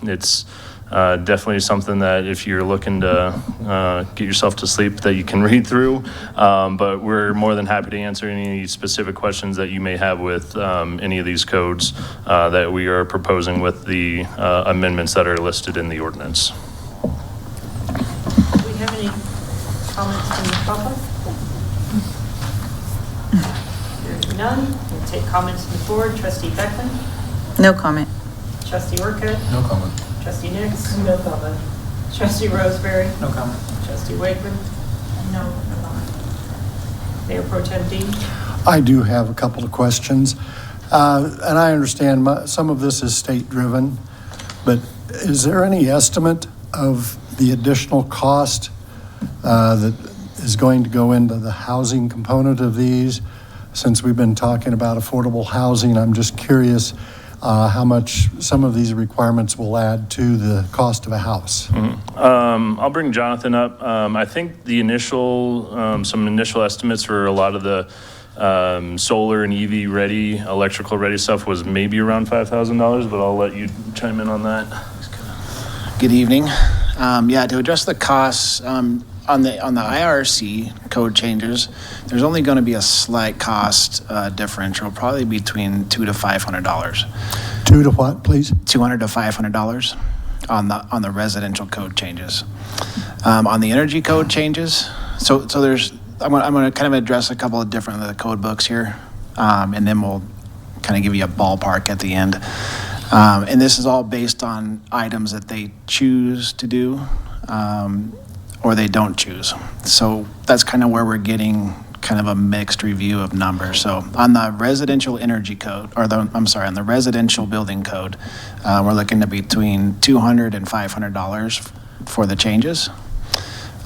It's definitely something that if you're looking to get yourself to sleep that you can read through, but we're more than happy to answer any specific questions that you may have with any of these codes that we are proposing with the amendments that are listed in the ordinance. Do we have any comments from the public? Hearing none, we'll take comments from the board. Trustee Beckman? No comment. Trustee Orcutt? No comment. Trustee Nix? No comment. Trustee Roseberry? No comment. Trustee Wakeman? No comment. Mayor Pro Tem Dean? I do have a couple of questions. And I understand some of this is state-driven, but is there any estimate of the additional cost that is going to go into the housing component of these? Since we've been talking about affordable housing, I'm just curious how much some of these requirements will add to the cost of a house. Mm-hmm. I'll bring Jonathan up. I think the some initial estimates for a lot of the solar and EV ready, electrical ready stuff was maybe around $5,000, but I'll let you chime in on that. Good evening. To address the costs, on the IRC code changes, there's only going to be a slight cost differential, probably between $200 to $500. Two to what, please? $200 to $500 on the residential code changes. On the energy code changes, so there's I'm going to kind of address a couple of different of the code books here, and then we'll kind of give you a ballpark at the end. And this is all based on items that they choose to do. Or they don't choose. So that's kind of where we're getting kind of a mixed review of numbers. So on the residential energy code, on the residential building code, we're looking at between $200 and $500 for the changes.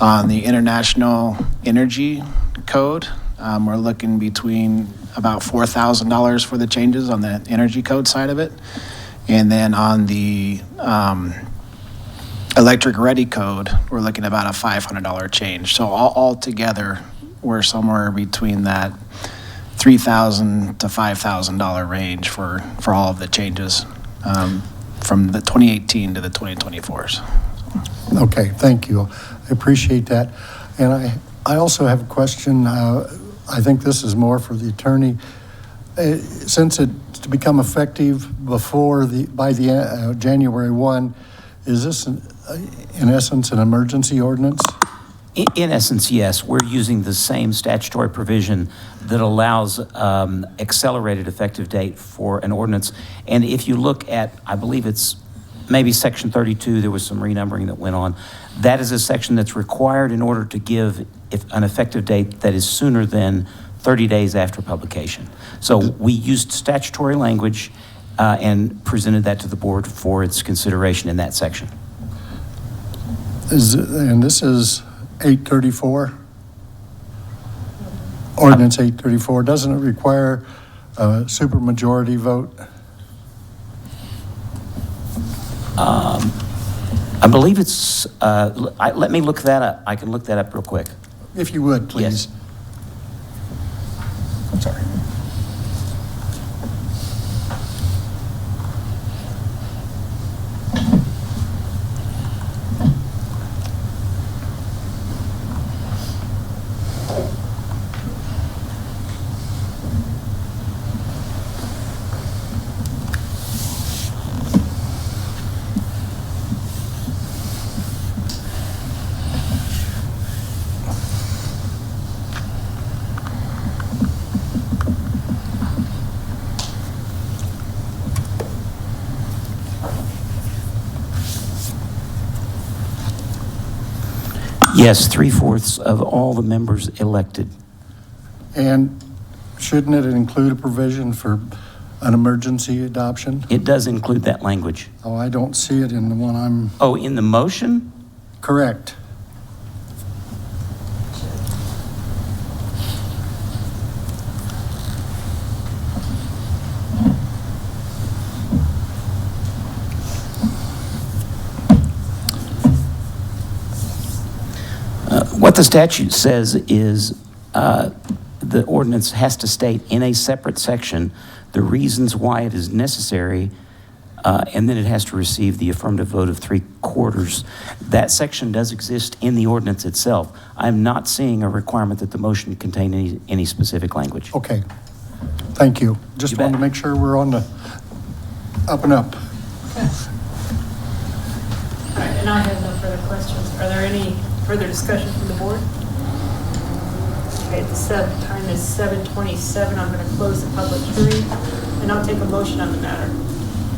On the international energy code, we're looking between about $4,000 for the changes on the energy code side of it. And then on the electric ready code, we're looking at about a $500 change. So all together, we're somewhere between that $3,000 to $5,000 range for all of the changes from the 2018 to the 2024s. Okay, thank you. I appreciate that. And I also have a question. I think this is more for the attorney. Since it's to become effective by January 1, is this in essence an emergency ordinance? In essence, yes. We're using the same statutory provision that allows accelerated effective date for an ordinance. And if you look at, I believe it's maybe Section 32, there was some renumbering that went on. That is a section that's required in order to give an effective date that is sooner than 30 days after publication. So we used statutory language and presented that to the board for its consideration in that section. And this is 834? Ordinance 834. Doesn't it require a supermajority vote? I believe it's, let me look that up. I can look that up real quick. If you would, please. Yes. I'm sorry. Yes, 3/4 of all the members elected. And shouldn't it include a provision for an emergency adoption? It does include that language. Oh, I don't see it in the one I'm... Oh, in the motion? Correct. What the statute says is the ordinance has to state in a separate section the reasons why it is necessary, and then it has to receive the affirmative vote of 3/4. That section does exist in the ordinance itself. I'm not seeing a requirement that the motion contain any specific language. Okay. Thank you. Just wanted to make sure we're on the up and up. Okay. All right, and I have no further questions. Are there any further discussion from the board? Okay, the time is 7:27. I'm going to close the public hearing, and I'll take a motion on the matter.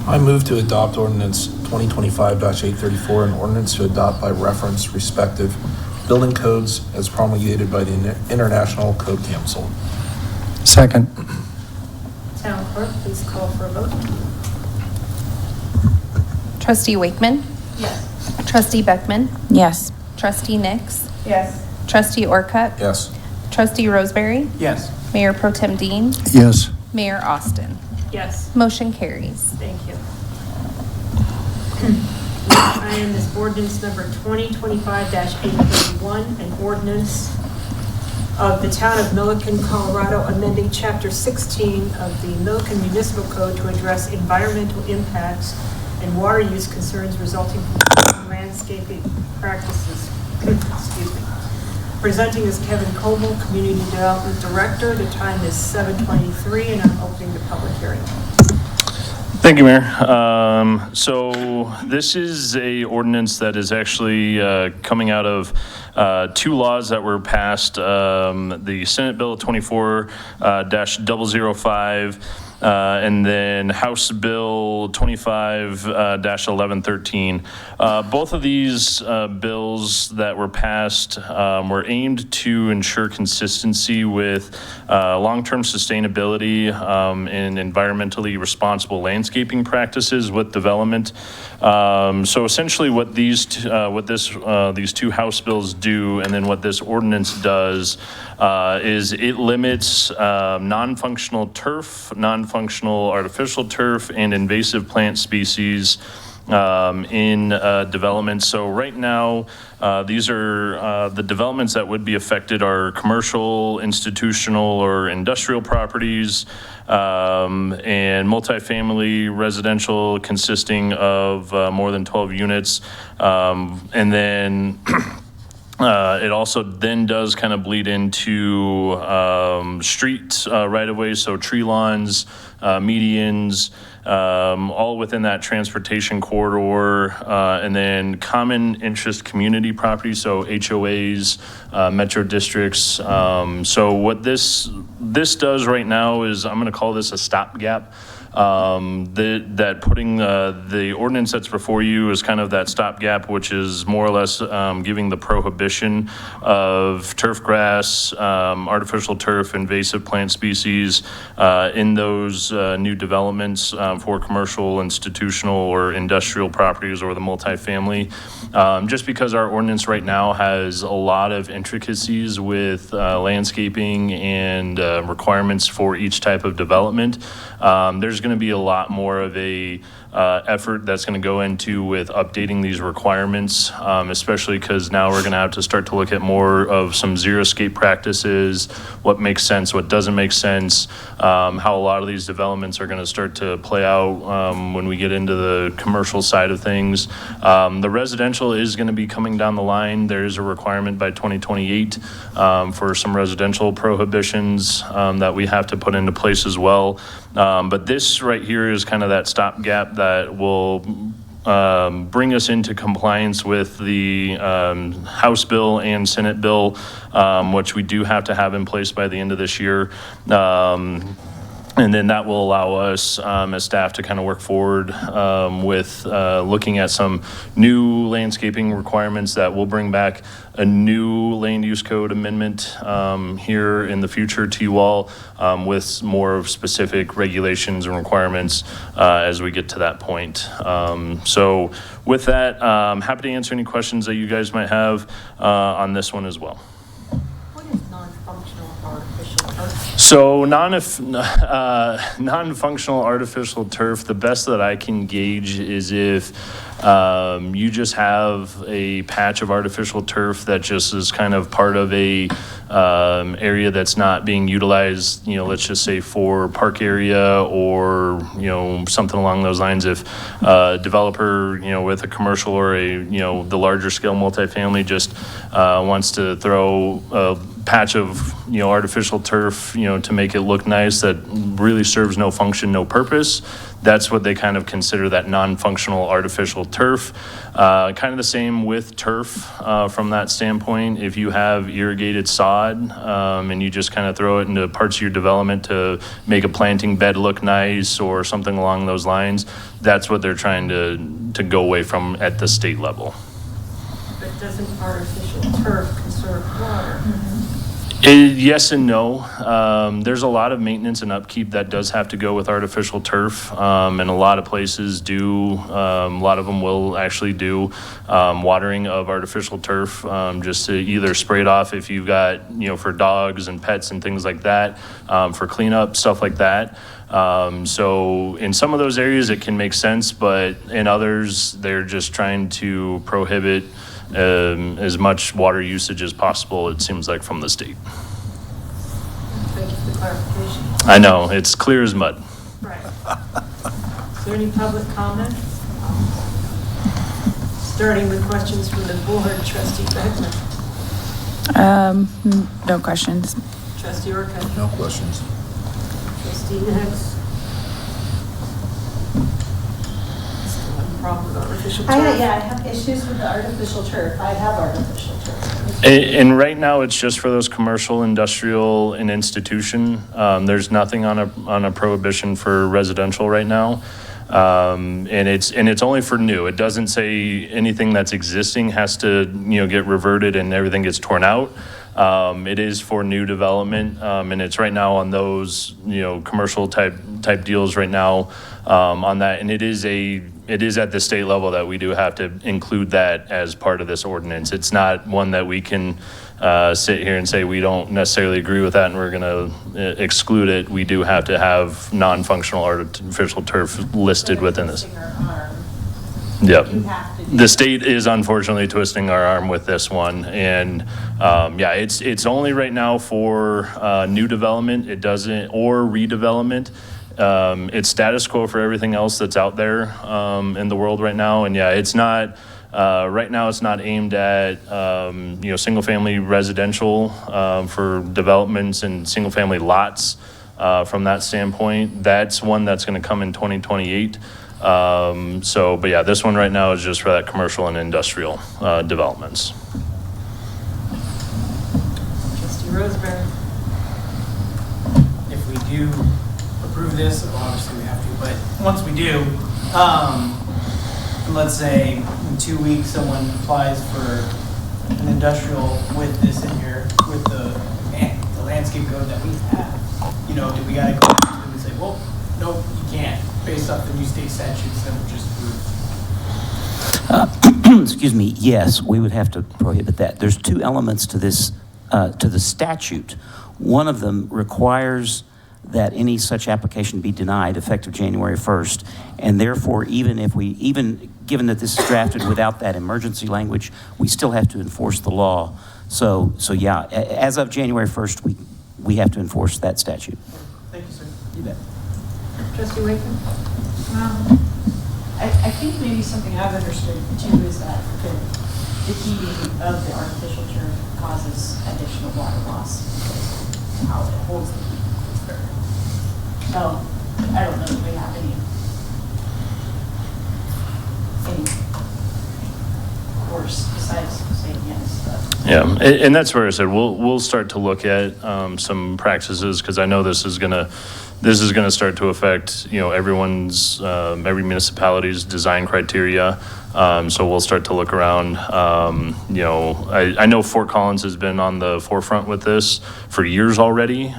I move to adopt ordinance 2025-834, an ordinance to adopt by reference respective building codes as promulgated by the International Code Council. Second. Town clerk, please call for a vote. Trustee Wakeman? Yes. Trustee Beckman? Yes. Trustee Nix? Yes. Trustee Orcutt? Yes. Trustee Roseberry? Yes. Mayor Pro Tem Dean? Yes. Mayor Austin? Yes. Motion carries. Thank you. Next item is ordinance number 2025-831, an ordinance of the Town of Milliken, Colorado, amending Chapter 16 of the Milliken Municipal Code to address environmental impacts and water use concerns resulting from landscaping practices. Excuse me. Presenting is Kevin Coble, Community Development Director. The time is 7:23, and I'm opening the public hearing. Thank you, Mayor. So this is a ordinance that is actually coming out of two laws that were passed. The Senate Bill 24-005 and then House Bill 25-1113. Both of these bills that were passed were aimed to ensure consistency with long-term sustainability and environmentally responsible landscaping practices with development. So essentially what these two House bills do, and then what this ordinance does, is it limits non-functional turf, non-functional artificial turf, and invasive plant species in development. So right now, these are the developments that would be affected are commercial, institutional, or industrial properties, and multifamily residential consisting of more than 12 units. And then it also then does kind of bleed into street right-of-ways, so tree lawns, medians, all within that transportation corridor, and then common interest community properties, so HOAs, metro districts. So what this does right now is, I'm going to call this a stopgap. That putting the ordinance that's before you is kind of that stopgap, which is more or less giving the prohibition of turf grass, artificial turf, invasive plant species in those new developments for commercial, institutional, or industrial properties, or the multifamily. Just because our ordinance right now has a lot of intricacies with landscaping and requirements for each type of development, there's going to be a lot more of a effort that's going to go into with updating these requirements, especially because now we're going to have to start to look at more of some zero-scape practices, what makes sense, what doesn't make sense, how a lot of these developments are going to start to play out when we get into the commercial side of things. The residential is going to be coming down the line. There is a requirement by 2028 for some residential prohibitions that we have to put into place as well. But this right here is kind of that stopgap that will bring us into compliance with the House bill and Senate bill, which we do have to have in place by the end of this year. And then that will allow us as staff to kind of work forward with looking at some new landscaping requirements that will bring back a new land use code amendment here in the future to you all with more of specific regulations and requirements as we get to that point. So with that, I'm happy to answer any questions that you guys might have on this one as well. So non-functional artificial turf, the best that I can gauge is if you just have a patch of artificial turf that just is kind of part of a area that's not being utilized, let's just say for park area or, something along those lines. If a developer, with a commercial or the larger scale multifamily just wants to throw a patch of artificial turf to make it look nice that really serves no function, no purpose, that's what they kind of consider that non-functional artificial turf. Kind of the same with turf from that standpoint. If you have irrigated sod and you just kind of throw it into parts of your development to make a planting bed look nice or something along those lines, that's what they're trying to go away from at the state level. But doesn't artificial turf conserve water? Yes and no. There's a lot of maintenance and upkeep that does have to go with artificial turf, and a lot of places do. A lot of them will actually do watering of artificial turf, just to either spray it off if you've got, for dogs and pets and things like that, for cleanup, stuff like that. So in some of those areas it can make sense, but in others they're just trying to prohibit as much water usage as possible, it seems like, from the state. Thank you for the clarification. I know, it's clear as mud. Right. Is there any public comment? Starting with questions from the board, Trustee Beckman. No questions. Trustee Orca. No questions. Trustee Hicks. Still have a problem with artificial turf? I have issues with the artificial turf. I have artificial turf. And right now, it's just for those commercial, industrial, and institution. There's nothing on a prohibition for residential right now. And it's only for new. It doesn't say anything that's existing has to, get reverted and everything gets torn out. It is for new development, and it's right now on those, commercial type deals right now, on that. And it is at the state level that we do have to include that as part of this ordinance. It's not one that we can sit here and say we don't necessarily agree with that and we're going to exclude it. We do have to have non-functional artificial turf listed within this. Yep. The state is unfortunately twisting our arm with this one. And it's only right now for new development. It doesn't, or redevelopment. It's status quo for everything else that's out there in the world right now. And it's not, right now it's not aimed at, single family residential for developments and single family lots from that standpoint. That's one that's going to come in 2028. This one right now is just for that commercial and industrial developments. Trustee Roseberry. If we do approve this, well, obviously we have to, but once we do, let's say in 2 weeks someone applies for an industrial with this in here, with the landscape code that we have, do we gotta go to them and say, well, nope, you can't, based off the new state statutes that were just approved? Excuse me, yes, we would have to prohibit that. There's two elements to this, to the statute. One of them requires that any such application be denied effective January 1st. And therefore, even given that this is drafted without that emergency language, we still have to enforce the law. So yeah, as of January 1st, we have to enforce that statute. Thank you, sir. You bet. Trustee Wakeman. I think maybe something I've understood too is that the heating of the artificial turf causes additional water loss because of how it holds the heat. No, I don't know if we have any course besides saying yes. But. Yeah, and that's where I said we'll start to look at some practices because I know this is gonna start to affect everyone's every municipality's design criteria. So we'll start to look around. I know Fort Collins has been on the forefront with this for years already.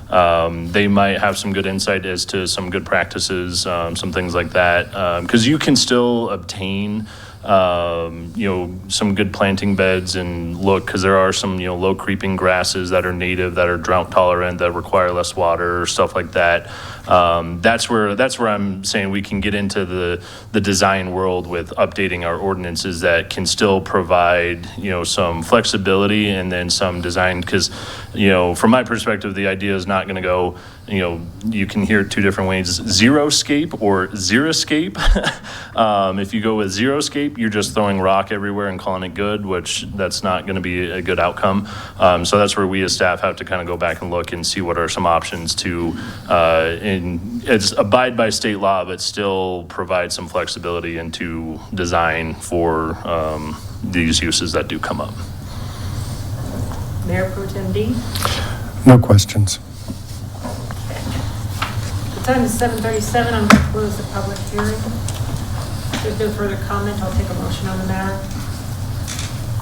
They might have some good insight as to some good practices, some things like that. Because you can still obtain some good planting beds and because there are some, low creeping grasses that are native, that are drought tolerant, that require less water, stuff like that. That's where I'm saying we can get into the design world with updating our ordinances that can still provide, some flexibility and then some design. Because, from my perspective, the idea is not going to go, you can hear it two different ways, zero-scape or zero-scape. If you go with zero-scape, you're just throwing rock everywhere and calling it good, which that's not going to be a good outcome. So that's where we as staff have to kind of go back and look and see what are some options to it's abide by state law, but still provide some flexibility into design for these uses that do come up. Mayor Pro Tem Dean. No questions. The time is 7:37. I'm going to close the public hearing. If there's no further comment, I'll take a motion on the matter.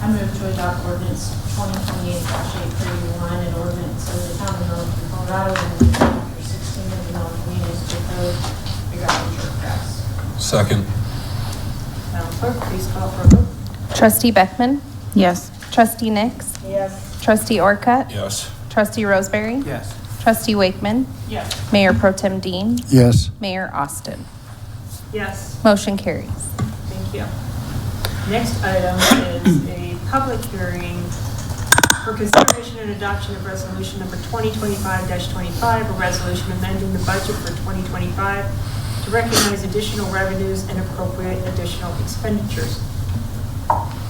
I move to adopt ordinance 2028-831, an ordinance of the town of Milliken, Colorado, and chapter 16 of the Milliken Municipal Code regarding turf grass. Second. Madam Clerk, please call for a vote. Trustee Beckman? Yes. Trustee Nix? Yes. Trustee Orcutt? Yes. Trustee Roseberry? Yes. Trustee Wakeman? Yes. Mayor Pro Tem Dean? Yes. Mayor Austin? Yes. Motion carries. Thank you. Next item is a public hearing for consideration and adoption of resolution number 2025-25, a resolution amending the budget for 2025 to recognize additional revenues and appropriate additional expenditures.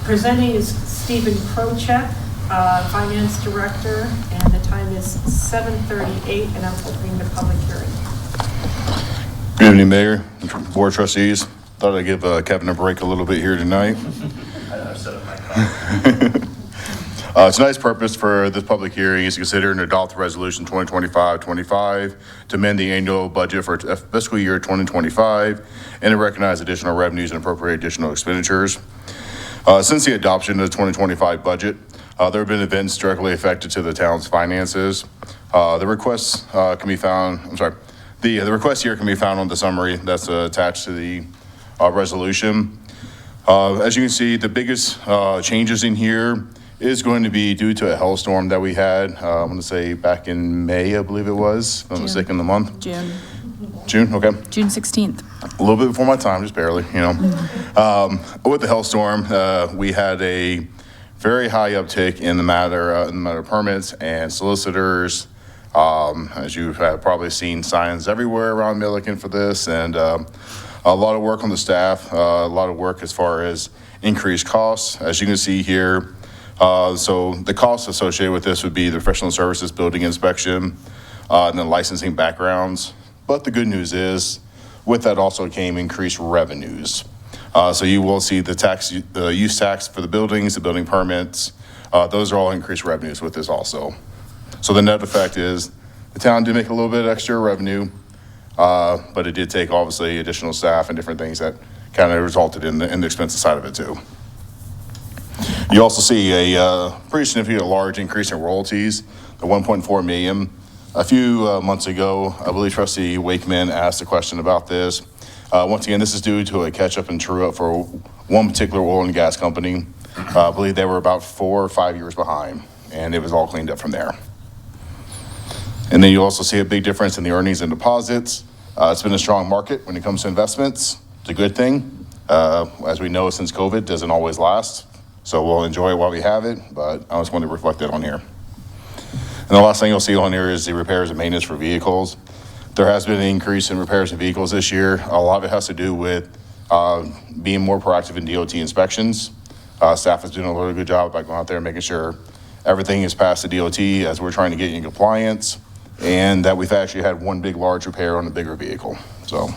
Presenting is Stephen Prochek, Finance Director, and the time is 7:38, and I'm opening the public hearing. Good evening, Mayor, Board of Trustees. Thought I'd give Kevin a break a little bit here tonight. set up my copy. Tonight's purpose for this public hearing is to consider and adopt Resolution 2025-25 to amend the annual budget for fiscal year 2025 and to recognize additional revenues and appropriate additional expenditures. Since the adoption of the 2025 budget, there have been events directly affected to the town's finances. The requests can be found, the request here can be found on the summary that's attached to the resolution. As you can see, the biggest changes in here is going to be due to a hailstorm that we had, I'm going to say back in May, I believe it was, if I'm mistaken, the month. June, okay. June 16th. A little bit before my time, just barely, you know. With the hailstorm, we had a very high uptick in the matter of permits and solicitors. As you have probably seen signs everywhere around Milliken for this, and a lot of work on the staff, a lot of work as far as increased costs. As you can see here, so the costs associated with this would be the professional services, building inspection, and then licensing backgrounds. But the good news is, with that also came increased revenues. So you will see the use tax for the buildings, the building permits, those are all increased revenues with this also. So the net effect is the town did make a little bit of extra revenue, but it did take obviously additional staff and different things that kind of resulted in the expensive side of it too. You also see a pretty significant large increase in royalties, the 1.4 million. A few months ago, I believe Trustee Wakeman asked a question about this. Once again, this is due to a catch-up and true-up for one particular oil and gas company. I believe they were about 4 or 5 years behind, and it was all cleaned up from there. And then you also see a big difference in the earnings and deposits. It's been a strong market when it comes to investments. It's a good thing. As we know, since COVID, it doesn't always last. So we'll enjoy it while we have it, but I just want to reflect that on here. And the last thing you'll see on here is the repairs and maintenance for vehicles. There has been an increase in repairs of vehicles this year. A lot of it has to do with being more proactive in DOT inspections. Staff is doing a really good job by going out there and making sure everything is passed the DOT as we're trying to get in compliance, and that we've actually had one big large repair on a bigger vehicle. So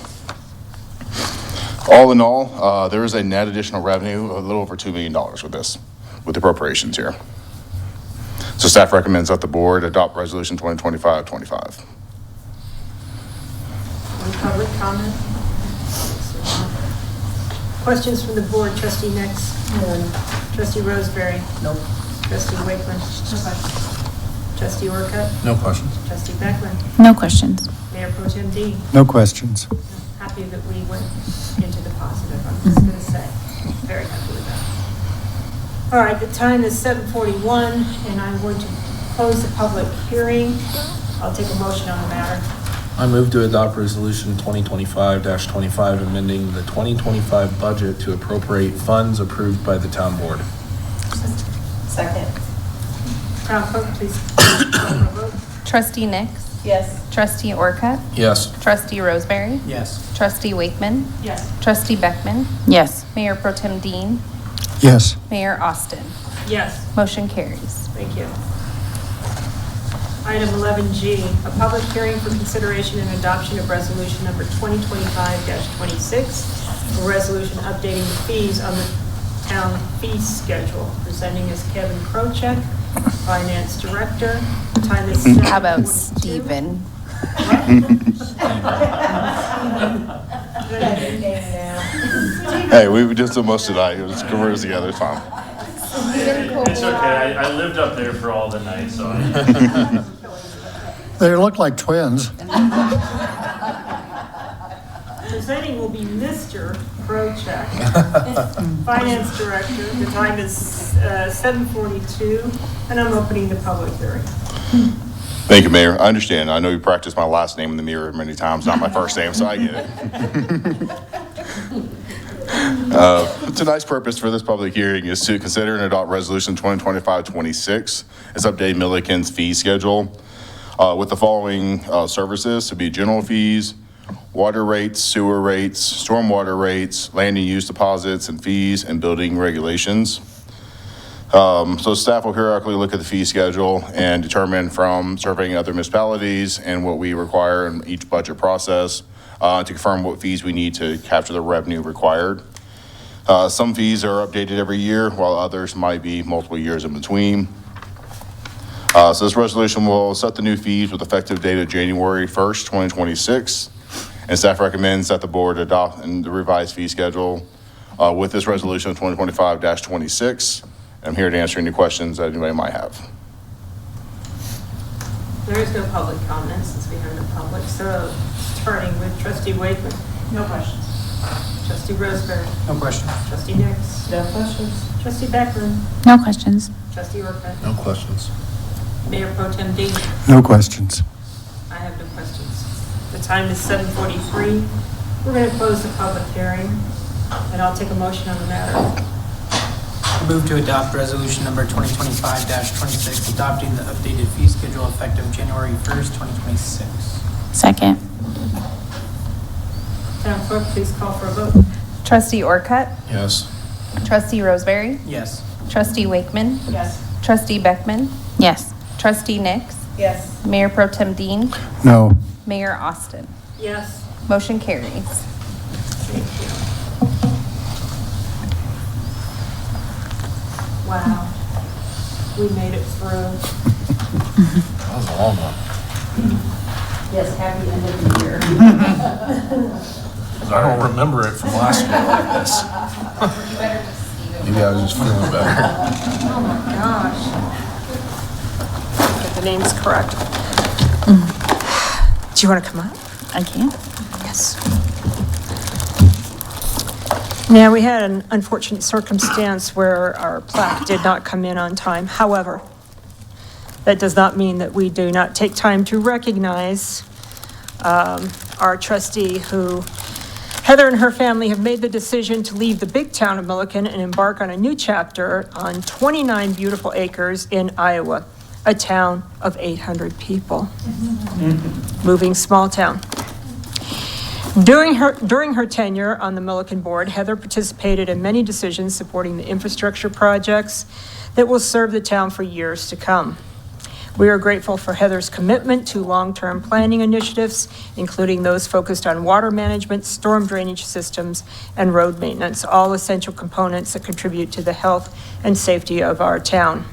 all in all, there is a net additional revenue of a little over $2 million with this, with the appropriations here. So staff recommends that the board adopt resolution 2025-25. Any public comment? Questions from the board? Trustee Nix? None. Trustee Roseberry? Nope. Trustee Wakeman? No questions. Trustee Orcutt? No questions. Trustee Beckman? No questions. Mayor Pro Tem Dean? No questions. Happy that we went into the positive, I'm just going to say. Very happy with that. All right, the time is 7:41, and I'm going to close the public hearing. I'll take a motion on the matter. I move to adopt resolution 2025-25, amending the 2025 budget to appropriate funds approved by the town board. Second. Town clerk, please call for a vote. Trustee Nix? Yes. Trustee Orcutt? Yes. Trustee Roseberry? Yes. Trustee Wakeman? Yes. Trustee Beckman? Yes. Mayor Pro Tem Dean? Yes. Mayor Austin? Yes. Motion carries. Thank you. Item 11G, a public hearing for consideration and adoption of resolution number 2025-26, a resolution updating the fees on the town fee schedule. Presenting is Kevin Krochek, Finance Director. Time is 7:42. How about Stephen? Hey, we just did most tonight. It was converted the other time. It's okay, I lived up there for all the night, so They look like twins. Presenting will be Mr. Krochek, Finance Director. The time is 7:42, and I'm opening the public hearing. Thank you, Mayor. I understand. I know you practiced my last name in the mirror many times, not my first name, so I get it. Tonight's purpose for this public hearing is to consider and adopt resolution 2025-26. It's updating Milliken's fee schedule with the following services to be general fees, water rates, sewer rates, stormwater rates, land and use deposits and fees, and building regulations. So staff will periodically look at the fee schedule and determine from surveying other municipalities and what we require in each budget process to confirm what fees we need to capture the revenue required. Some fees are updated every year, while others might be multiple years in between. So this resolution will set the new fees with effective date of January 1st, 2026. And staff recommends that the board adopt the revised fee schedule with this resolution of 2025-26. I'm here to answer any questions that anybody might have. There is no public comment since we have no public, so starting with trustee Wakeman. No questions. Trustee Roseberry. No question. Trustee Nix. No questions. Trustee Beckman. No questions. Trustee Orcutt. No questions. Mayor Pro Tem Dean. No questions. I have no questions. The time is 7:43. We're going to close the public hearing, and I'll take a motion on the matter. Move to adopt resolution number 2025-26, adopting the updated fee schedule effective January 1st, 2026. Second. Town clerk, please call for a vote. Trustee Orcutt, Yes. trustee Roseberry, Yes. trustee Wakeman, Yes. trustee Beckman, Yes. trustee Nix, Yes. Mayor Pro Tem Dean, No. Mayor Austin. Yes. Motion carries. Thank you. Wow. We made it through. That was a long one. Yes, happy end of the year. I don't remember it from last year like this. Maybe I was just feeling better. Oh my gosh. Get the names correct. Do you want to come up? I can. Yes. Now, we had an unfortunate circumstance where our plaque did not come in on time. However, that does not mean that we do not take time to recognize our trustee who, Heather and her family have made the decision to leave the big town of Milliken and embark on a new chapter on 29 beautiful acres in Iowa, a town of 800 people. Moving small town. During her tenure on the Milliken board, Heather participated in many decisions supporting the infrastructure projects that will serve the town for years to come. We are grateful for Heather's commitment to long-term planning initiatives, including those focused on water management, storm drainage systems, and road maintenance, all essential components that contribute to the health and safety of our town.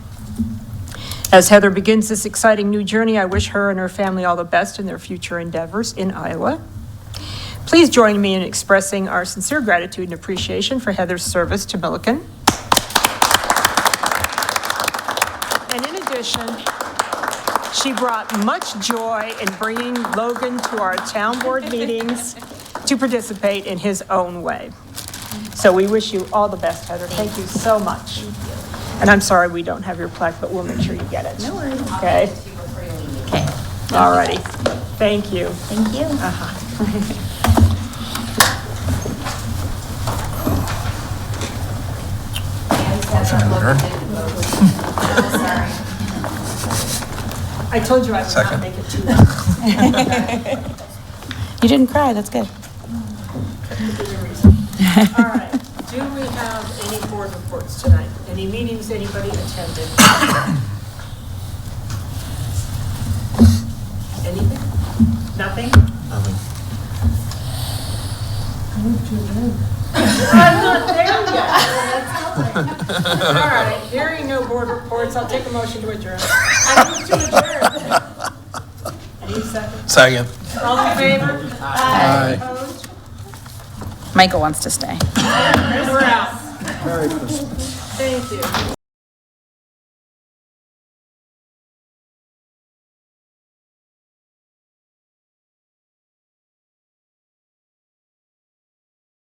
As Heather begins this exciting new journey, I wish her and her family all the best in their future endeavors in Iowa. Please join me in expressing our sincere gratitude and appreciation for Heather's service to Milliken. And in addition, she brought much joy in bringing Logan to our town board meetings to participate in his own way. So we wish you all the best, Heather. Thank you so much. And I'm sorry we don't have your plaque, but we'll make sure you get it. No worries. Okay? Okay. All righty. Thank you. Thank you. I told you I would not Second. make it too long. You didn't cry, that's good. All right, do we have any board reports tonight? Any meetings anybody attended? Anything? Nothing? Nothing. I'm not there yet. All right, hearing no board reports, I'll take a motion to adjourn. I move to adjourn. Any second? Second. All in favor? Aye. Opposed? Michael wants to stay. We're out. Merry Christmas. Thank you.